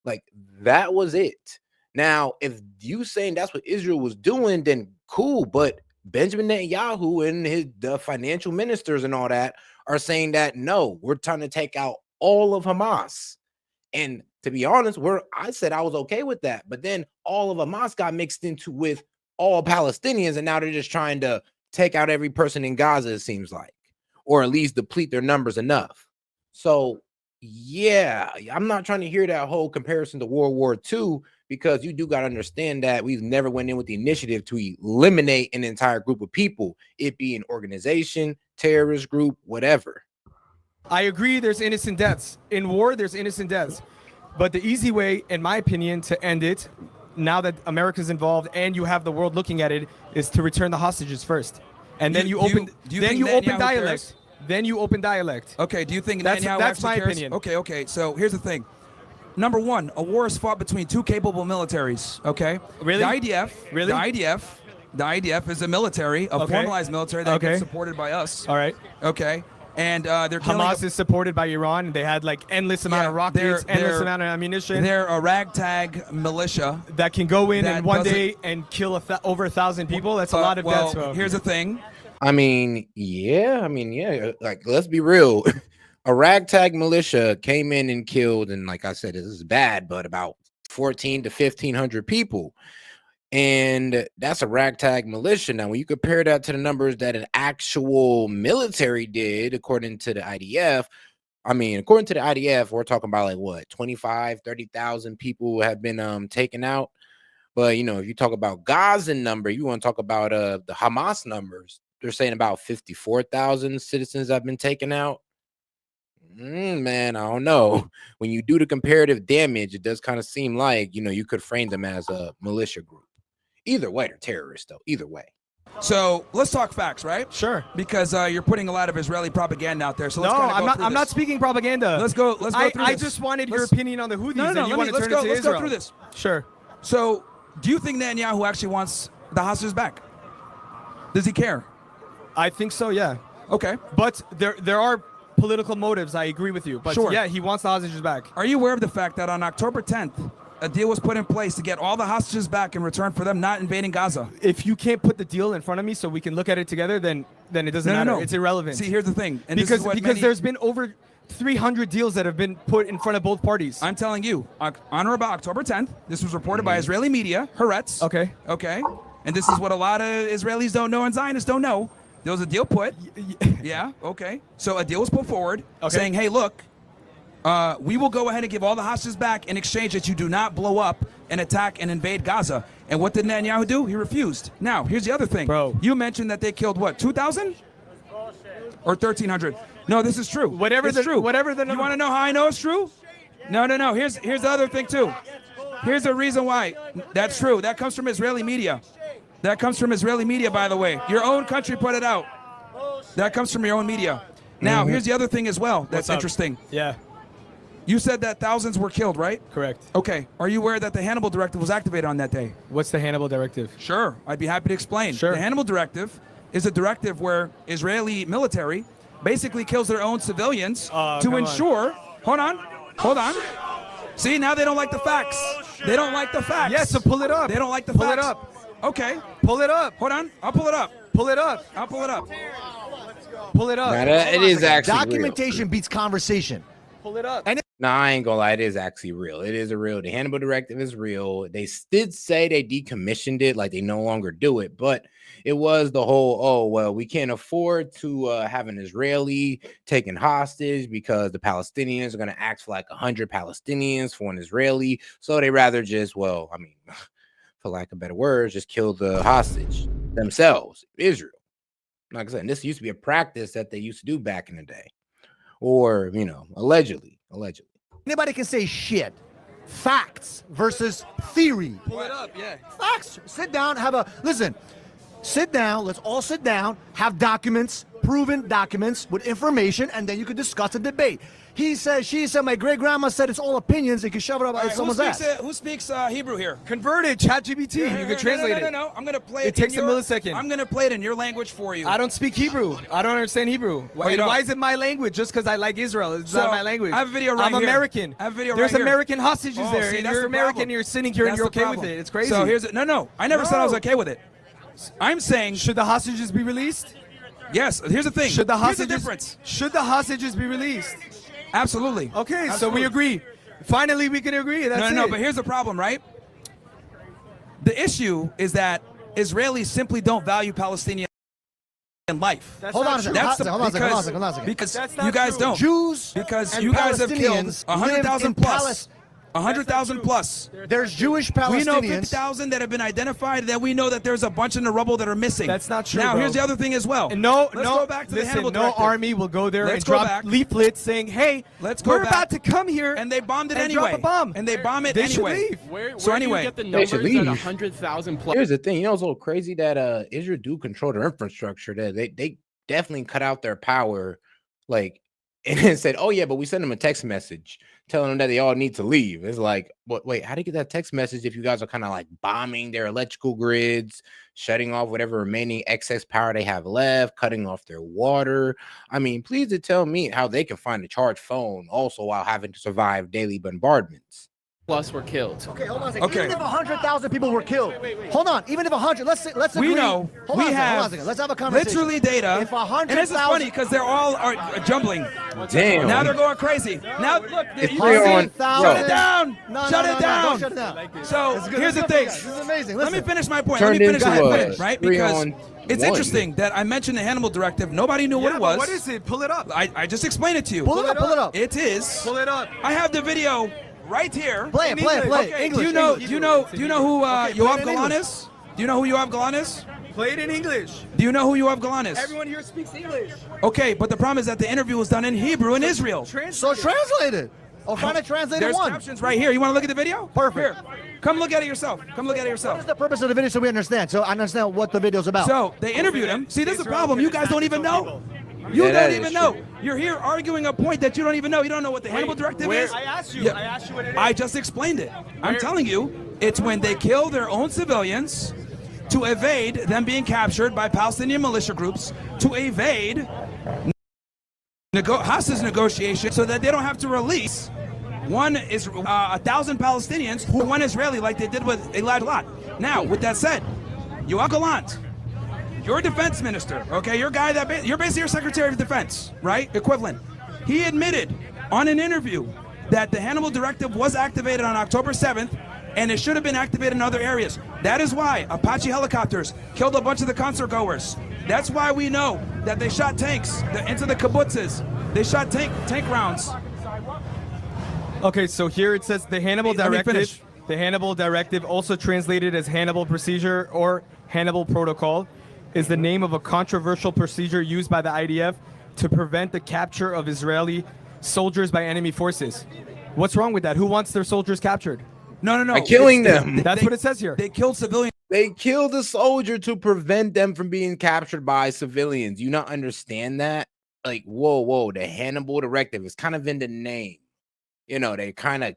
Like, that was it. Now, if you saying that's what Israel was doing, then cool. But Benjamin Netanyahu and the financial ministers and all that are saying that, no, we're trying to take out all of Hamas. And to be honest, I said I was okay with that. But then all of Hamas got mixed into with all Palestinians, and now they're just trying to take out every person in Gaza, it seems like, or at least deplete their numbers enough. So, yeah, I'm not trying to hear that whole comparison to World War II, because you do got to understand that we've never went in with the initiative to eliminate an entire group of people, it be an organization, terrorist group, whatever. I agree there's innocent deaths. In war, there's innocent deaths. But the easy way, in my opinion, to end it, now that America's involved and you have the world looking at it, is to return the hostages first. And then you open dialect. cares? Then you open dialect. Okay, do you think That's Netanyahu my actually cares? opinion. Okay, so here's the thing. Number one, a war is fought between two capable militaries, okay? Really? The IDF, Really? The IDF is a military, a formalized military that gets supported by us. All right. Okay, and they're killing Hamas is supported by Iran. They had like endless amount of rockets, endless amount of ammunition. They're a ragtag militia that can go in one doesn't- day and kill over 1,000 people. That's a lot of deaths. Bro. Here's the thing. I mean, yeah. Like, let's be real. A ragtag militia came in and killed, and like I said, this is bad, but about 14 to 1,500 people. And that's a ragtag militia. Now, when you compare that to the numbers that an actual military did, according to the IDF, according to the IDF, we're talking about like what, 25, 30,000 people have been taken out. But, if you talk about Gaza number, you want to talk about the Hamas numbers. They're saying about 54,000 citizens have been taken out. Man, I don't know. When you do the comparative damage, it does kind of seem like, you could frame them as a militia group. Either way, they're terrorists, though. Either way. So let's talk facts, right? Sure. Because you're putting a lot of Israeli propaganda out there. So let's I'm not speaking propaganda. Let's go through this. I just wanted your opinion on the Houthis. No, you want to turn it to let's Israel. go through this. Sure. So, do you think Netanyahu actually wants the hostages back? Does he care? I think so, yeah. Okay. But there are political motives. I agree with you. But sure. Yeah, he wants the hostages back. Are you aware of the fact that on October 10th, a deal was put in place to get all the hostages back in return for them not invading Gaza? If you can't put the deal in front of me so we can look at it together, then it doesn't matter. No. It's irrelevant. See, here's the thing. And because there's been over 300 deals that have been put in front of both parties. I'm telling you, on or about October 10th, this was reported by Israeli media, Haaretz. Okay. And this is what a lot of Israelis don't know and Zionists don't know. There was a deal put. Yeah, okay. So a deal was put forward saying, hey, look, we will go ahead and give all the hostages back in exchange that you do not blow up and attack and invade Gaza. And what did Netanyahu do? He refused. Now, here's the other thing. Bro. You mentioned that they killed, what, 2,000? Or 1,300? No, this is true. It's true. Whatever the You want to know how I know it's true? No. Here's the other thing, too. Here's the reason why that's true. That comes from Israeli media. That comes from Israeli media, by the way. Your own country put it out. That comes from your own media. Now, here's the other thing as well that's interesting. Yeah. You said that thousands were killed, right? Correct. Okay. Are you aware that the Hannibal Directive was activated on that day? What's the Hannibal Directive? Sure. I'd be happy to explain. Sure. The Hannibal Directive is a directive where Israeli military basically kills their own civilians to ensure. Hold on. See, now they don't like the facts. They don't like the facts. Yes, so pull it up. They don't like the facts. Pull it up. Okay. Pull it up. Hold on. I'll pull it up. Pull it up. I'll pull it up. Pull it up. Nah, it is actually Documentation beats conversation. Pull it up. No, I ain't gonna lie. It is actually real. It is real. The Hannibal Directive is real. They did say they decommissioned it, like they no longer do it. But it was the whole, oh, well, we can't afford to have an Israeli taken hostage because the Palestinians are going to ask for like 100 Palestinians for an Israeli. So they rather just, well, I mean, for lack of better words, just kill the hostage themselves, Israel. Like I said, this used to be a practice that they used to do back in the day. Or, you know, allegedly. Anybody can say shit. Facts versus theory. Pull it up, yeah. Facts. Sit down, listen. Sit down, let's all sit down, have documents, proven documents with information, and then you can discuss and debate. He said, she said, my great-grandma said it's all opinions. You can shove it up someone's ass. Who speaks Hebrew here? Convert it, ChatGPT. You can translate it. No. I'm going to play it. It takes a millisecond. I'm going to play it in your language for you. I don't speak Hebrew. I don't understand Hebrew. Why is it my language just because I like Israel? It's not my language. I have a video right I'm here. American. I have a video There's right here. American hostages Oh, there, see, and that's you're the American, problem. you're sitting here, and That's you're the okay with problem. it. It's crazy. So here's it. No. I never said I was okay with it. I'm saying, should the hostages be released? Yes. Here's the thing. Should the Here's the hostages? difference. Should the hostages be released? Absolutely. Okay, Absolutely. so we agree. Finally, we can agree. That's No, it. but here's the problem, right? The issue is that Israelis simply don't value Palestinian life. Hold on a second. That's Hold on a second. Because That's not you guys true. don't. Jews Because and you guys have killed Palestinians 100,000 live in plus. 100,000 plus. There's Jewish Palestinians. We know 50,000 that have been identified. That we know that there's a bunch in the rubble that are missing. That's not true. Now, bro. here's the other thing as well. And Let's go back to the listen, Hannibal no Directive. army will go there Let's and go drop back. leaflets saying, "Hey, Let's go we're back. about to come here," And they bombed it and anyway. drop a bomb. And they bomb it They should anyway. leave. Where So do anyway, you get the they numbers should at leave. 100,000 plus? Here's the thing. You know, it's a little crazy that Israel do control their infrastructure. That they definitely cut out their power, like, and then said, "Oh yeah, but we sent them a text message telling them that they all need to leave." It's like, but wait, how do you get that text message if you guys are kind of like bombing their electrical grids, shutting off whatever remaining excess power they have left, cutting off their water? I mean, please to tell me how they can find a charged phone also while having to survive daily bombardments. Plus were killed. Okay, hold on a second. Okay. Even if 100,000 people were killed. Hold on. Even if 100, let's agree. We know. Hold We on a second, have hold on a second. Let's have a conversation. literally data. If 100,000. And this is funny because they're all are jumbling. Damn. Now they're going crazy. Now look, It's you clear see, on- shut it down. No, Shut no, it no, down. don't shut it down. So This is good. here's the This is thing. good. This is amazing. Let me Listen. finish my point. Turned Let me finish into my a point, right? 3-on-1. Because it's interesting that I mentioned the Hannibal Directive. Nobody knew what Yeah, it but was. what is it? Pull it up. I just explained it to you. Pull it up. Pull it up. It is. Pull it up. I have the video right here. Play it. Play it. Play it. Okay, English. do you know English. who Okay, play Yoav it in Golan English. is? Do you know who Yoav Golan is? Play it in English. Do you know who Yoav Golan is? Everyone here speaks English. Okay, but the problem is that the interview was done in Hebrew in Israel. So translate it. Or find a translated There's one. captions right here. You want to look at the video? Perfect. Here, come look at it yourself. Come look at it What yourself. is the purpose of the video so we understand? So I understand what the video's about. So they interviewed him. See, this is the problem. You guys don't even know. You Yeah, that don't is even know. true. You're here arguing a point that you don't even know. You don't know what the Hannibal Directive is. I asked you. Yeah. I asked you what it is. I just explained it. I'm telling you, it's when they kill their own civilians to evade them being captured by Palestinian militia groups, to evade hostage negotiations so that they don't have to release 1,000 Palestinians who 1 Israeli like they did with Elad Lot. Now, with that said, Yoav Gallant, your defense minister, okay, your guy that you're basically your Secretary of Defense, right? Equivalent. He admitted on an interview that the Hannibal Directive was activated on October 7th, and it should have been activated in other areas. That is why Apache helicopters killed a bunch of the concert goers. That's why we know that they shot tanks into the kibbutzes. They shot tank rounds. Okay, so here it says the Hannibal Let me Directive. finish. The Hannibal Directive, also translated as Hannibal Procedure or Hannibal Protocol, is the name of a controversial procedure used by the IDF to prevent the capture of Israeli soldiers by enemy forces. What's wrong with that? Who wants their soldiers captured? No. By killing them. That's what it says here. They killed civilians. They killed a soldier to prevent them from being captured by civilians. You not understand that? Like, whoa. The Hannibal Directive is kind of in the name. You know, they kind of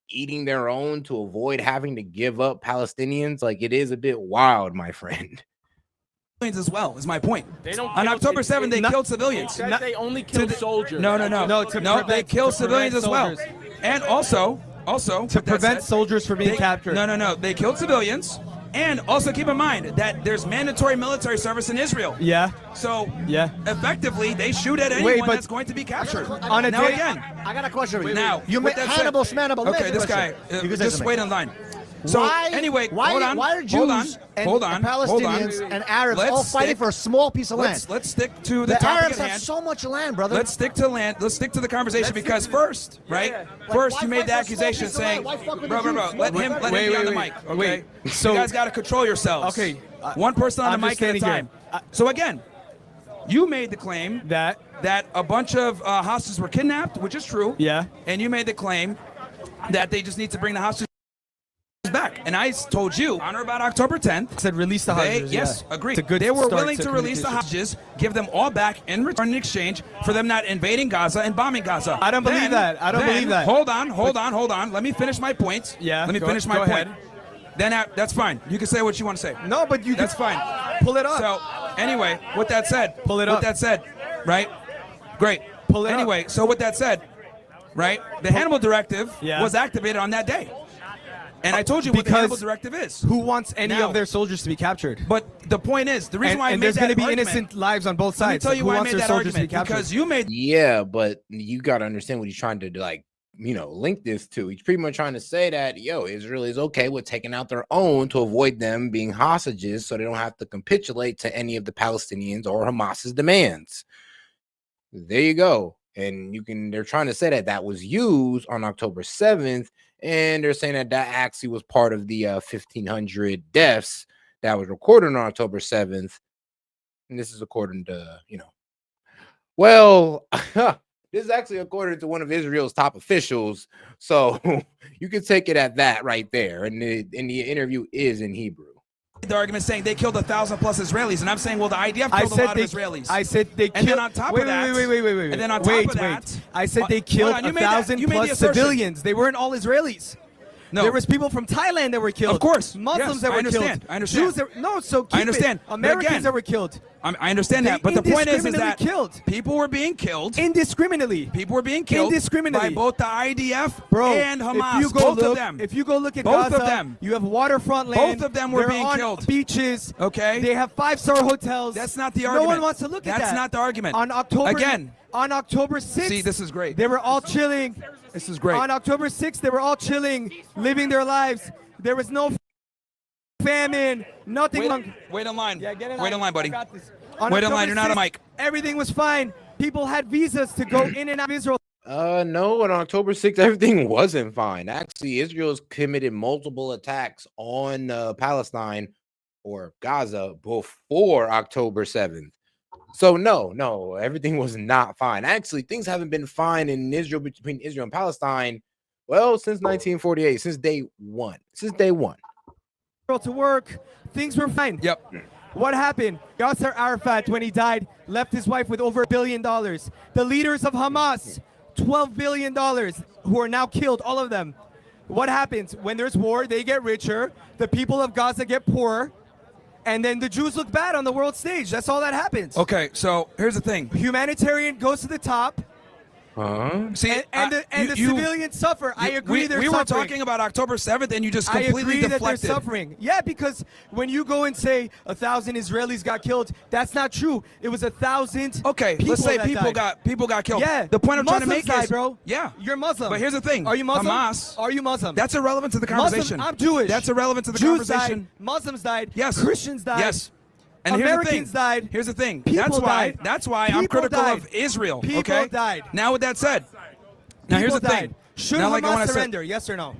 eating their own to avoid having to give up Palestinians. Like, it is a bit wild, my friend. As well is my point. They don't On kill- October it- 7th, they it- killed civilians. It says they only kill soldiers. No. to They kill civilians as well. soldiers. And also To with that prevent said, soldiers from being they- captured. No. They killed civilians. And also keep in mind that there's mandatory military service in Israel. Yeah. So Yeah. effectively, they shoot at anyone but- that's going to be captured. On a now day- again, I got a question for you. now you with made that said- Hannibal Schmannibal. Okay, this guy. Just wait in line. So why, anyway, why, hold on. why are Jews hold on, and, hold on, and Palestinians hold on. and Arabs Let's all fighting stick- for a small piece of land? Let's stick to the The topic Arabs at have hand. so much land, brother. Let's stick to land. Let's stick to the conversation because first, right? First, why you made fight the for a small accusation piece of land? saying, Why fuck with bro, the bro, Jews? let him be on the mic. Okay. So- you guys got to control yourselves. Okay, One person on I'm the just mic at a standing time. here. So again, you made the claim That. a bunch of hostages were kidnapped, which is true. Yeah. And you made the claim that they just need to bring the hostages back. And I told you on or about October 10th. Said release the hostages. Yes, yeah. agreed. It's a good They were start willing to release the communication. hostages, give them all back in return in exchange for them not invading Gaza and bombing Gaza. I don't believe that. I don't then- believe that. Hold on. Let me finish my point. Yeah, Let me go- finish my go point. ahead. Then that's fine. You can say what you want to say. No, but you That's can fine. pull it up. So anyway, with that said, Pull it with up. that said, right? Great. Pull it up. Anyway, so with that said, right? The Hannibal Directive Yeah. was activated on that day. And I told you what the Because Hannibal Directive is. Who wants any Now- of their soldiers to be captured? But the point is, the reason And, why I and made there's that going to be argument- innocent lives on both Let me sides. tell you Who why I wants made their that soldiers to be argument. captured? Because you made Yeah, but you got to understand what he's trying to like, link this to. He's pretty much trying to say that, Israel is okay with taking out their own to avoid them being hostages so they don't have to capitulate to any of the Palestinians or Hamas's demands. There you go. And they're trying to say that was used on October 7th. And they're saying that actually was part of the 1,500 deaths that was recorded on October 7th. And this is according to, well, this is actually according to one of Israel's top officials. So you can take it at that right there. And the interview is in Hebrew. the argument saying they killed 1,000 plus Israelis, and I'm saying, well, the IDF killed a lot of Israelis. I said they killed. And then on top of that, wait. And then on top of that, wait. I said they hold killed on, you made that- 1,000 you made the plus assertion. civilians. They weren't all Israelis. No. There was people from Thailand that were killed. Of course. Muslims Yes, that I were understand. killed. I understand. Jews that, no, so keep I understand. It. But Americans again, that were killed. I understand that, but the point is that killed. people were being killed. Indiscriminately. People were being killed Indiscriminately. by both the IDF Bro, and Hamas. If you go both look, of them. If you go look at both Gaza, of them. you have waterfront land. Both of them were They're being on killed. Beaches. Okay. They have 5-star hotels. That's not the No argument. one wants to look at that. That's not the argument. On October Again. On October 6th. See, this is great. They were all chilling. This is great. On October 6th, they were all chilling, living their lives. There was no famine, nothing wrong. Wait in line. Yeah, get in Wait in line, buddy. I got this. Wait in line. You're not a mic. Everything was fine. People had visas to go in and out of Israel. No, on October 6th, everything wasn't fine. Actually, Israel's committed multiple attacks on Palestine or Gaza before October 7th. So no, everything was not fine. Actually, things haven't been fine in Israel between Israel and Palestine, well, since 1948, since day one. To work, things were fine. Yep. What happened? Yasser Arafat, when he died, left his wife with over $1 billion. The leaders of Hamas, $12 billion, who are now killed, all of them. What happens? When there's war, they get richer. The people of Gaza get poorer. And then the Jews look bad on the world stage. That's all that happens. Okay, so here's the thing. Humanitarian goes to the top. See, And the civilians suffer. I agree they're we were suffering. talking about October 7th, and you just I completely agree that they're deflected. suffering. Yeah, because when you go and say 1,000 Israelis got killed, that's not true. It was 1,000. Okay, let's say people got killed. Yeah. The point I'm trying to Muslims make died, is, bro. Yeah. You're Muslim. But here's the thing. Are you Muslim? Hamas. Are you Muslim? That's irrelevant to the conversation. Muslim, I'm Jewish. That's irrelevant to the Jews conversation. died. Muslims died. Yes. Christians died. Yes. And Americans died. Here's the thing. People died. That's why I'm People critical died. of Israel. People okay. died. Now with that said, now here's the People thing. died. Should Now, Hamas like I wanna say- surrender? Yes or no?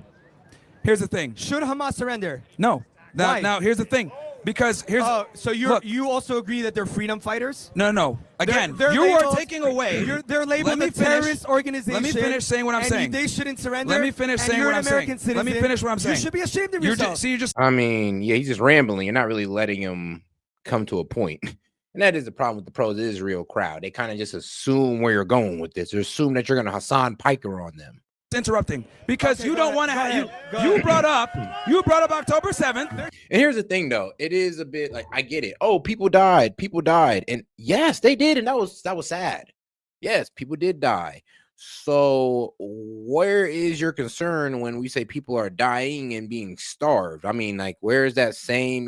Here's the thing. Should Hamas surrender? No. Why? Now here's the thing. Because here's so look, you also agree that they're freedom fighters? No. Again, They're you labeled- are taking away. They're labeled a terrorist organization. Let me finish saying what I'm and saying. They shouldn't surrender. Let me finish and saying you're what an I'm saying. American citizen. Let me finish what I'm saying. You should be ashamed of You're yourself. I mean, yeah, he's just rambling. You're not really letting him come to a point. And that is the problem with the pro-Israel crowd. They kind of just assume where you're going with this. They assume that you're going to Hassan Piker on them. Interrupting because you don't want to have you brought up October 7th. And here's the thing, though, it is a bit like I get it. Oh, people died, and yes, they did, and that was sad. Yes, people did die. So where is your concern when we say people are dying and being starved? I mean, like, where's that same,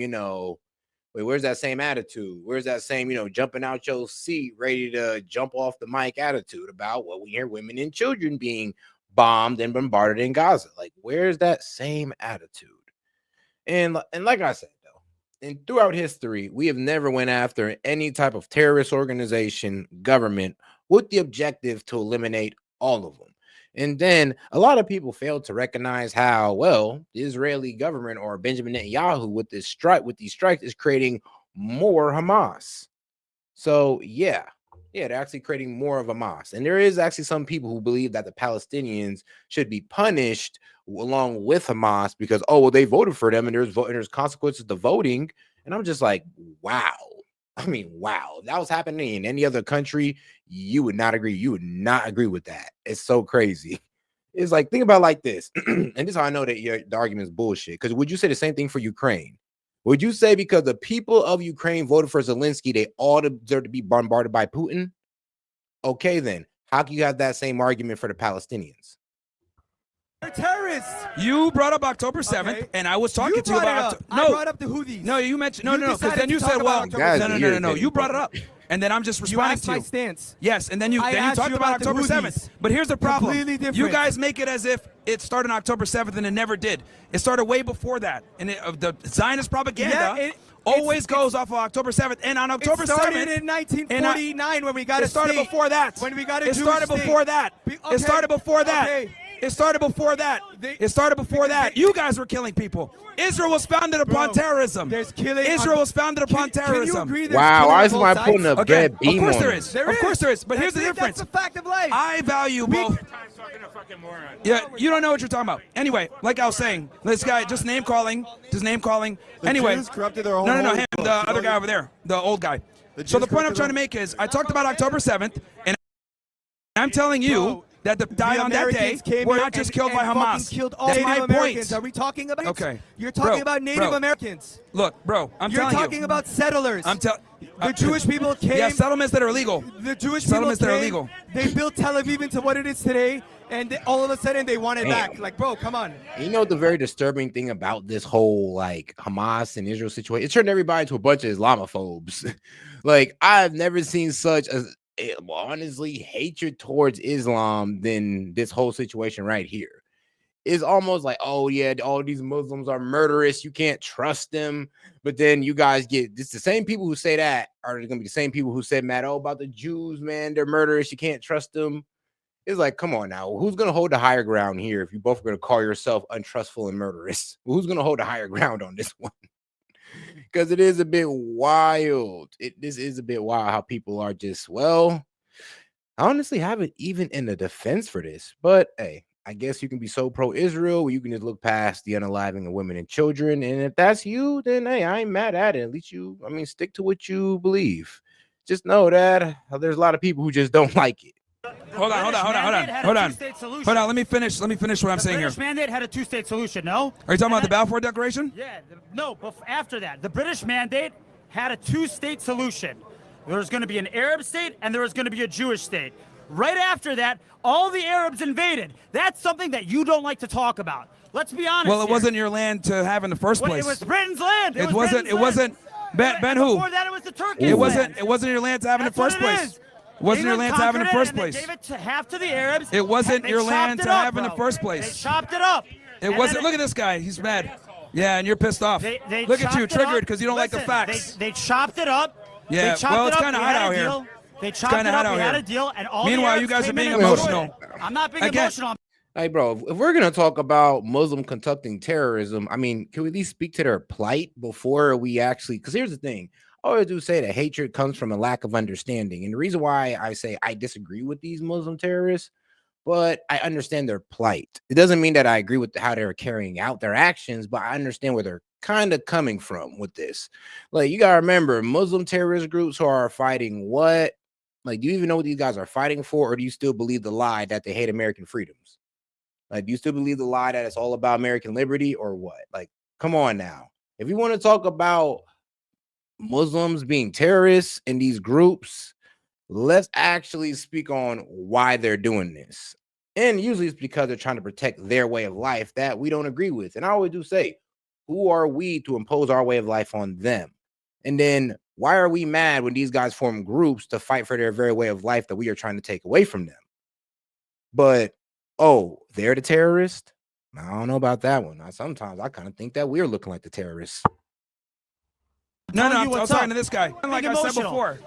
where's that same attitude? Where's that same, jumping out your seat, ready to jump off the mic attitude about what we hear women and children being bombed and bombarded in Gaza? Like, where's that same attitude? And like I said, though, and throughout history, we have never went after any type of terrorist organization, government, with the objective to eliminate all of them. And then a lot of people fail to recognize how, well, the Israeli government or Benjamin Netanyahu with these strikes is creating more Hamas. So yeah, they're actually creating more of Hamas. And there is actually some people who believe that the Palestinians should be punished along with Hamas because, oh, well, they voted for them and there's consequences to voting. And I'm just like, wow. I mean, wow. If that was happening in any other country, you would not agree. You would not agree with that. It's so crazy. It's like, think about it like this. And this is how I know that the argument is bullshit. Because would you say the same thing for Ukraine? Would you say because the people of Ukraine voted for Zelensky, they all deserve to be bombarded by Putin? Okay, then. How can you have that same argument for the Palestinians? They're terrorists. You brought up October 7th, and I was talking to you about. I brought up the Houthis. No, you mentioned no, because decided then you to said, talk well, about no. You brought it up, and then I'm just responding asked to you. my stance. Yes, and then you I talked asked you about about the October Houthis. 7th. But here's the problem: Completely different. you guys make it as if it started on October 7th, and it never did. It started way before that, and the Zionist propaganda always goes off of October 7th, and on October 7th, it started in 1949 when we got it started state. before that. When we got a it started Jewish before state. that. Okay. It started before that. Okay. It started before that. It started before that. You guys were killing people. Israel was founded upon terrorism. There's killing. Israel was founded upon Can terrorism. you agree there's Wow, killing why on is both my sides? putting a red beam Of course on there it? is. Of course there is. But here's the difference. That's a fact of life. I value both. Yeah, you don't know what you're talking about. Anyway, like I was saying, this guy just name calling. Anyway, Jews corrupted their own no, holy him, book. the other guy over there, the old guy. So the point I'm trying to make is, I talked about October 7th, and I'm telling you that the died on that day were not just killed by Hamas. Killed all That's Native my Americans. point. Are we talking about? Okay. You're talking Bro, about Native bro. Americans. Look, bro, I'm You're telling you. talking about settlers. I'm telling. The Jewish people came. Yeah, settlements that are illegal. The Jewish people Settlements that are came, illegal. They built Tel Aviv into what it is today, and all of a sudden they want it back. Like, bro, come on. You know the very disturbing thing about this whole like Hamas and Israel situation? It turned everybody into a bunch of Islamophobes. Like, I've never seen such honestly hatred towards Islam than this whole situation right here. It's almost like, oh yeah, all these Muslims are murderous. You can't trust them. But then you guys get this. The same people who say that are going to be the same people who said, Matt, about the Jews, man, they're murderous. You can't trust them. It's like, come on now. Who's going to hold the higher ground here if you both are going to call yourself untrustful and murderous? Who's going to hold the higher ground on this one? Because it is a bit wild. This is a bit wild how people are just, well, I honestly haven't even in the defense for this. But hey, I guess you can be so pro-Israel where you can just look past the unaliving of women and children. And if that's you, then hey, I ain't mad at it. At least stick to what you believe. Just know that there's a lot of people who just don't like it. Hold on. Let me finish what I'm saying here. The British mandate had a two-state solution, no? Are you talking about the Balfour Declaration? Yeah, no, but after that, the British mandate had a two-state solution. There was going to be an Arab state and there was going to be a Jewish state. Right after that, all the Arabs invaded. That's something that you don't like to talk about. Let's be honest. Well, it here. wasn't your land to have in the first place. It was Britain's land. It wasn't. Ben who? Before that, it was the Turkish It land. wasn't your land to have in the first place. It wasn't your land to have in the first place. They gave it to half to the Arabs. It wasn't They your chopped land it to up, have in the bro. first place. They chopped it up. It wasn't. Look at this guy. He's mad. Yeah, and you're pissed off. They Look at you, chopped it triggered up. because you don't like the Listen, facts. They chopped it up. Yeah, They chopped well, it it's up. kinda We hot had a out here. deal. They chopped it kinda up. hot out We had here. a deal, and all Meanwhile, the you guys Arabs are being came in and voted emotional. it. I'm not being Again, emotional. Like, bro, if we're gonna talk about Muslim conducting terrorism, I mean, can we at least speak to their plight before we actually? Because here's the thing: I always do say that hatred comes from a lack of understanding, and the reason why I say I disagree with these Muslim terrorists, but I understand their plight. It doesn't mean that I agree with how they're carrying out their actions, but I understand where they're kind of coming from with this. Like, you gotta remember, Muslim terrorist groups who are fighting what? Like, do you even know what these guys are fighting for, or do you still believe the lie that they hate American freedoms? Like, do you still believe the lie that it's all about American liberty or what? Like, come on now. If you want to talk about Muslims being terrorists in these groups, let's actually speak on why they're doing this. And usually it's because they're trying to protect their way of life that we don't agree with. And I always do say, who are we to impose our way of life on them? And then why are we mad when these guys form groups to fight for their very way of life that we are trying to take away from them? But oh, they're the terrorist? I don't know about that one. Sometimes I kind of think that we're looking like the terrorists. No, Telling I you was what's talking up. to this guy. Like I said before.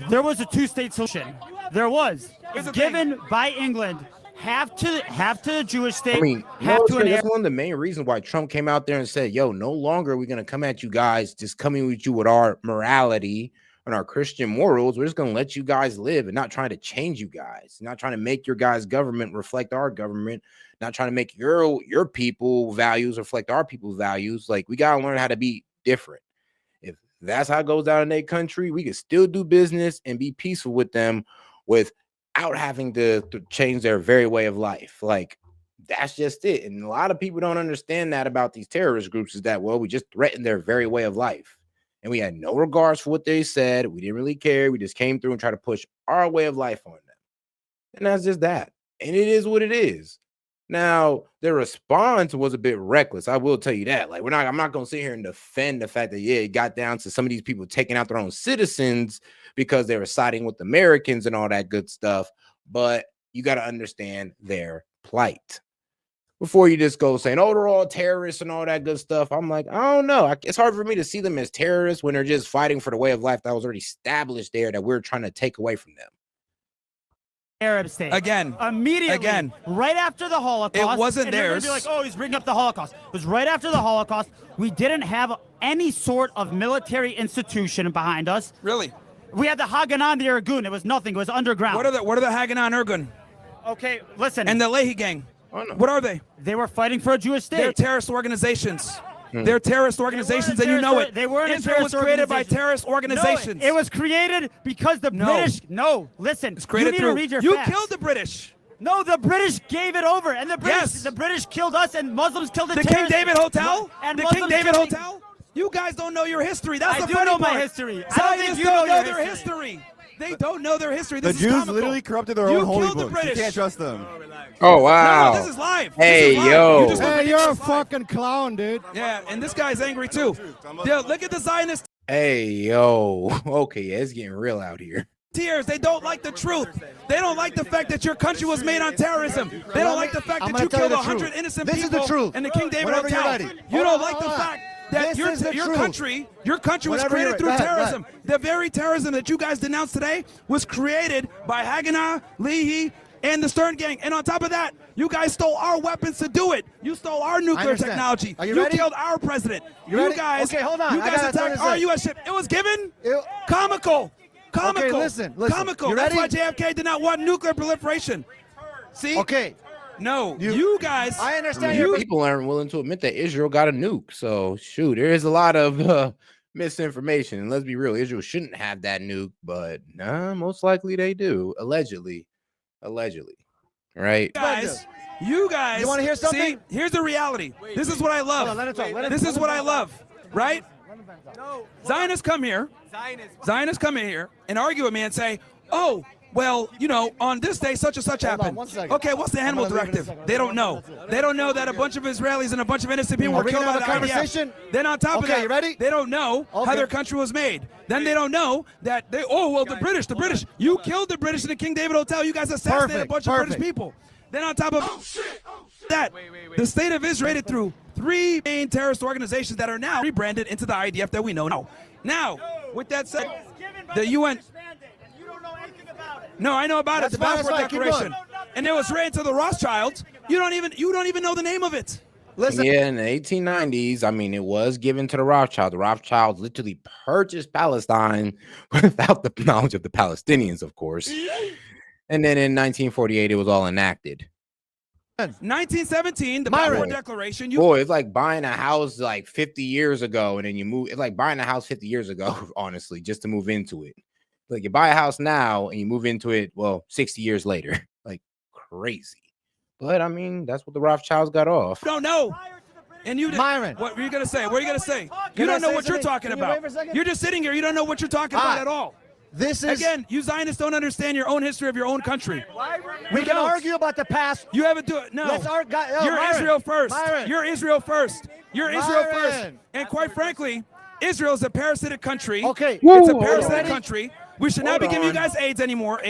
There was a two-state solution. There was. It's given by England half to the Jewish state, I mean, half to an that's one of the main reasons why Trump came out there and said, yo, no longer are we going to come at you guys just coming with you with our morality and our Christian morals. We're just going to let you guys live and not trying to change you guys, not trying to make your guys' government reflect our government, not trying to make your people values reflect our people's values. Like, we got to learn how to be different. If that's how it goes down in their country, we can still do business and be peaceful with them without having to change their very way of life. Like, that's just it. And a lot of people don't understand that about these terrorist groups is that, well, we just threatened their very way of life. And we had no regards for what they said. We didn't really care. We just came through and tried to push our way of life on them. And that's just that. And it is what it is. Now, their response was a bit reckless. I will tell you that. Like, I'm not going to sit here and defend the fact that, yeah, it got down to some of these people taking out their own citizens because they were siding with Americans and all that good stuff. But you got to understand their plight before you just go saying, oh, they're all terrorists and all that good stuff. I'm like, I don't know. It's hard for me to see them as terrorists when they're just fighting for the way of life that was already established there that we're trying to take away from them. Arab state. Again. Immediately. Again. Right after the Holocaust. It wasn't and they're theirs. gonna be like, oh, he's bringing up the Holocaust. It was right after the Holocaust. We didn't have any sort of military institution behind us. Really? We had the Haganah and the Irgun. It was nothing. It was underground. What are the Haganah and Irgun? Okay, listen. And the Leahy gang. Oh, no. What are they? They were fighting for a Jewish state. They're terrorist organizations. They're terrorist organizations, and you know it. They weren't Israel was created by terrorist organizations. No, it was created because the British. No, listen. It's created you need to read your You facts. killed the British. No, the British gave it over, and the British killed us, and Muslims killed the King terrorists. David Hotel. And the Muslims King David killing- Hotel. You guys don't know your history. That's I the do funny know my part. history. I don't Zionists think you don't know your their history. history. They don't know their history. The This is Jews comical. literally corrupted their You own holy killed the books. You British. can't trust them. Oh, wow. No, this is live. Hey, This is live. yo. You just Hey, went you're a live. fucking clown, dude. Yeah, and this guy's angry too. Yo, look at the Zionist Hey, yo. Okay, yeah, it's getting real out here. tears. They don't like the truth. They don't like the fact that your country was made on terrorism. They don't like the fact I'm that you gonna tell killed you the 100 truth. innocent This is people the truth. in the King David Whenever you're Hotel. ready. You Hold don't on, like the hold on. fact that This is the your truth. country was Whenever created you're through ready. Go ahead, terrorism. go ahead. The very terrorism that you guys denounced today was created by Haganah, Leahy, and the Stern Gang. And on top of that, you guys stole our weapons to do it. You stole our nuclear understand. technology. Are you ready? killed our president. You You ready? guys, Okay, hold on. You I guys gotta tell attacked you our this. U.S. ship. It was given It- comical. Comical. listen. Comical. You That's ready? why JFK did not want nuclear proliferation. See? Okay. No, you guys. I understand You your people aren't willing to admit that Israel got a nuke. So, shoot, there is a lot of misinformation. And let's be real, Israel shouldn't have that nuke, but nah, most likely they do. Allegedly. Right? You guys. You wanna hear something? See, here's the reality. This is what I love. Hold on, let him talk. Let him- This is let what him I love, right? Zionists come here. Zionists come in here and argue with me and say, "Oh, well, you know, on this day, such and such Hold on, happened." 1 second. Okay, what's the animal I'm gonna leave it in a directive? second. They don't know. They don't know that a bunch of Israelis and a bunch of innocent people Are were we killed gonna by have the a IDF. conversation? Then on top of Okay, that, you ready? they don't know how Okay. their country was made. Then they don't know that the British. You killed the British in the King David Hotel. You guys assassinated a bunch of British people. Then on top of that, the state of Israel raided through 3 main terrorist organizations that are now rebranded into the IDF that we know now. Now, with that said, the UN. No, I know about it. That's The fine, Balfour that's fine. Keep Declaration. going. And it was raided to the Rothschilds. You don't even know the name of it. Listen. Yeah, in the 1890s, I mean, it was given to the Rothschilds. The Rothschilds literally purchased Palestine without the knowledge of the Palestinians, of course. And then in 1948, it was all enacted. 1917, the Myron. Balfour Declaration. Boy, it's like buying a house like 50 years ago, and then you move. It's like buying a house 50 years ago, honestly, just to move into it. Like you buy a house now and you move into it, well, 60 years later. Like crazy. But I mean, that's what the Rothschilds got off. Don't know. And you, Myron. What were you gonna say? What are you gonna say? Can You I don't know say what you're something? talking Can you about. wait for a second? You're just sitting here. You don't know what you're talking about at all. This is Again, you Zionists don't understand your own history of your own country. We can argue about the past. You haven't do it. No. Let's You're Myron. Israel first. Myron. You're Israel first. You're Israel first. Myron. And quite frankly, Israel is a parasitic country. Okay. It's a Whoa. parasitic Ready? country. We should not Hold be giving you on. guys aid anymore.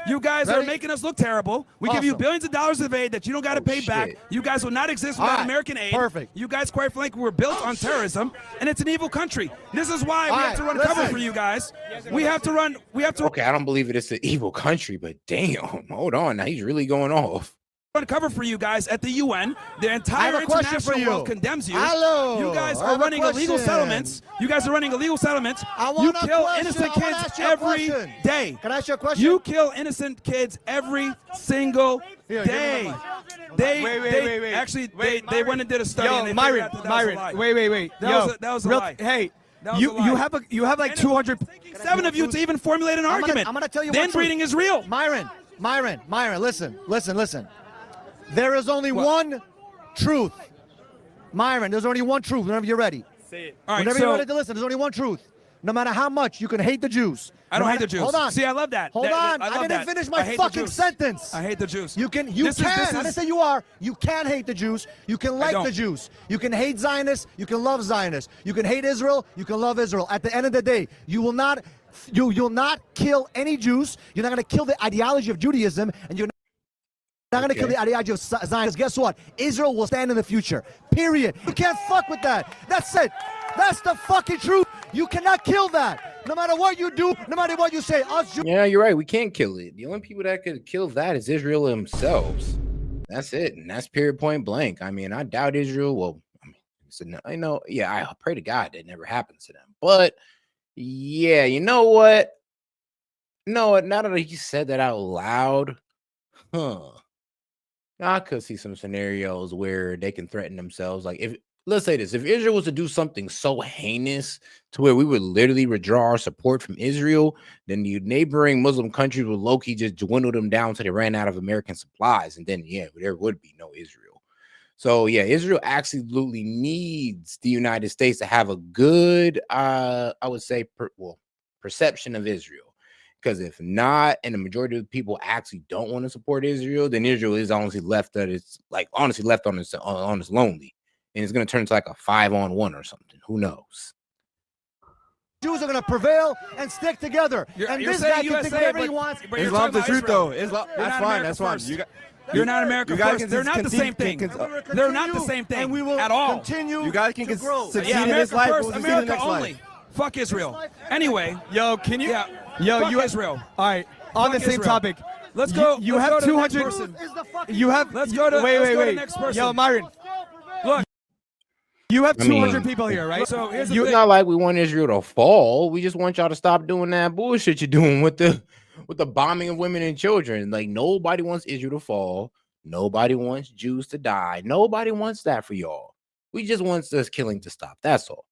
You guys are Ready? making us look terrible. We give you Awesome. billions of dollars of aid that you don't got to pay back. shit. You guys will not exist All without right. American aid. Perfect. You guys, quite frankly, were built on terrorism, and it's an evil country. This is why we All have right, to run cover listen. for you guys. We have to run. Okay, I don't believe it's an evil country, but damn, hold on. Now he's really going off. Run cover for you guys at the UN. The I entire have a question for international you. world condemns you. Hello. You guys I are have a running illegal question. settlements. You guys are running illegal settlements. I You want a kill question. innocent I wanna kids ask you a every question. day. Can I ask you a question? You kill innocent kids every single Here, give me the day. mic. They actually they went and did a study. Yo, and they Myron, figured out that that was a lie. wait. That was a real- lie. Hey, That was you a lie. you have like And it was 200. taking 7 of you to even formulate an argument. I'm gonna tell you the one inbreeding truth. is real. Myron, listen. There is only one truth. Myron, there's only one truth whenever you're ready. Say it. All right, Whenever so you're ready to listen, there's only one truth. No matter how much you can hate the Jews. I don't hate the Jews. Hold on. See, I love that. Hold on. I I love didn't that. finish I my hate the fucking Jews. sentence. I hate the Jews. You can. This is- I didn't say you are. You can hate the Jews. You can like don't. the Jews. You can hate Zionists. You can love Zionists. You can hate Israel. You can love Israel. At the end of the day, you'll not kill any Jews. You're not going to kill the ideology of Judaism, and you're not going to kill the ideology of Zionists. Guess what? Israel will stand in the future. Period. You can't fuck with that. That's it. That's the fucking truth. You cannot kill that. No matter what you do, no matter what you say, us Jews. Yeah, you're right. We can't kill it. The only people that could kill that is Israel themselves. That's it. And that's period point blank. I mean, I doubt Israel. Well, I know. Yeah, I pray to God that never happens to them. But yeah, you know what? No, now that he said that out loud, I could see some scenarios where they can threaten themselves. Like if let's say this, if Israel was to do something so heinous to where we would literally withdraw our support from Israel, then the neighboring Muslim countries would low-key just dwindle them down until they ran out of American supplies. And then, yeah, there would be no Israel. So, yeah, Israel absolutely needs the United States to have a good, I would say, perception of Israel. Because if not, and the majority of the people actually don't want to support Israel, then Israel is honestly left on its lonely. And it's going to turn into like a 5-on-1 or something. Who knows? Jews are going to prevail and stick together. You're this saying guy can USA, think whatever he but- wants. but you're Islam's talking the about truth, Israel. though. Islam, You're that's not fine. America That's fine. first. You're not America you guys first. can They're not the same thing. They're not the same thing And we will at all. continue You guys can to grow. succeed Yeah, in this America life. first, We'll succeed in the America next only. life. Fuck Israel. Anyway, Yo, can you? yeah. Yo, Fuck you Israel. All right. On Fuck the same Israel. topic. Let's go. You let's have go to the next 200. person. Is the fucking You have. Let's go to. Wait, let's wait, go to wait. the next person. Yo, Myron. Look. You have I mean- 200 people here, right? So here's the It's thing. not like we want Israel to fall. We just want y'all to stop doing that bullshit you're doing with the bombing of women and children. Like nobody wants Israel to fall. Nobody wants Jews to die. Nobody wants that for y'all. We just want this killing to stop. That's all.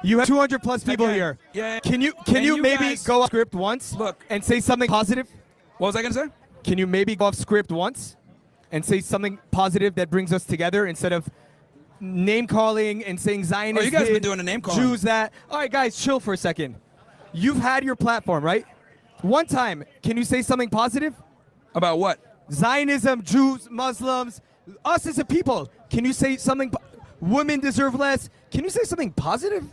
You have 200 plus people Again, here. yeah. Can you And you maybe guys- go off script once? Look. And say something positive? What was I gonna say? Can you maybe go off script once and say something positive that brings us together instead of name calling and saying Zionists? Oh, you guys been did, doing the name calling. Jews that. All right, guys, chill for a second. You've had your platform, right? One time, can you say something positive? About what? Zionism, Jews, Muslims, us as a people. Can you say something? Women deserve less. Can you say something positive?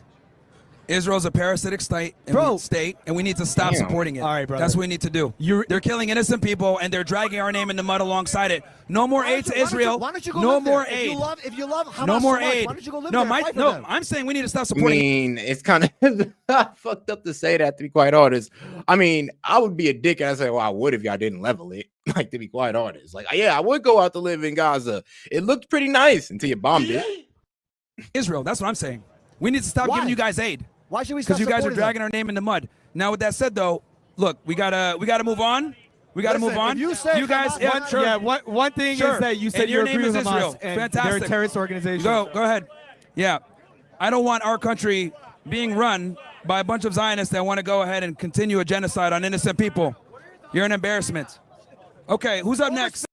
Israel's a parasitic state, and we need to stop supporting it. All right, brother. That's what we need to do. They're killing innocent people, and they're dragging our name in the mud alongside it. No more aid to Israel. Why don't you go no live more there? aid. If you love Hamas no more so much, aid. why don't you go live no, there and fight for them? I'm saying we need to stop I supporting. mean, it's kind of fucked up to say that, to be quite honest. I mean, I would be a dick and I'd say, well, I would if y'all didn't level it. Like, to be quite honest. Like, yeah, I would go out to live in Gaza. It looked pretty nice until you bombed it. Israel, that's what I'm saying. We need to stop giving you guys aid. Why should we stop Because you guys are supporting dragging our name in the mud. Now, with that said, though, look, we gotta move on. We gotta move on. If you say guys, Hamas- one thing Sure. is that you said And you your agree name with is Hamas, Israel. and Fantastic. they're a terrorist organization. Go ahead. Yeah, I don't want our country being run by a bunch of Zionists that want to go ahead and continue a genocide on innocent people. You're an embarrassment. Okay, who's up next?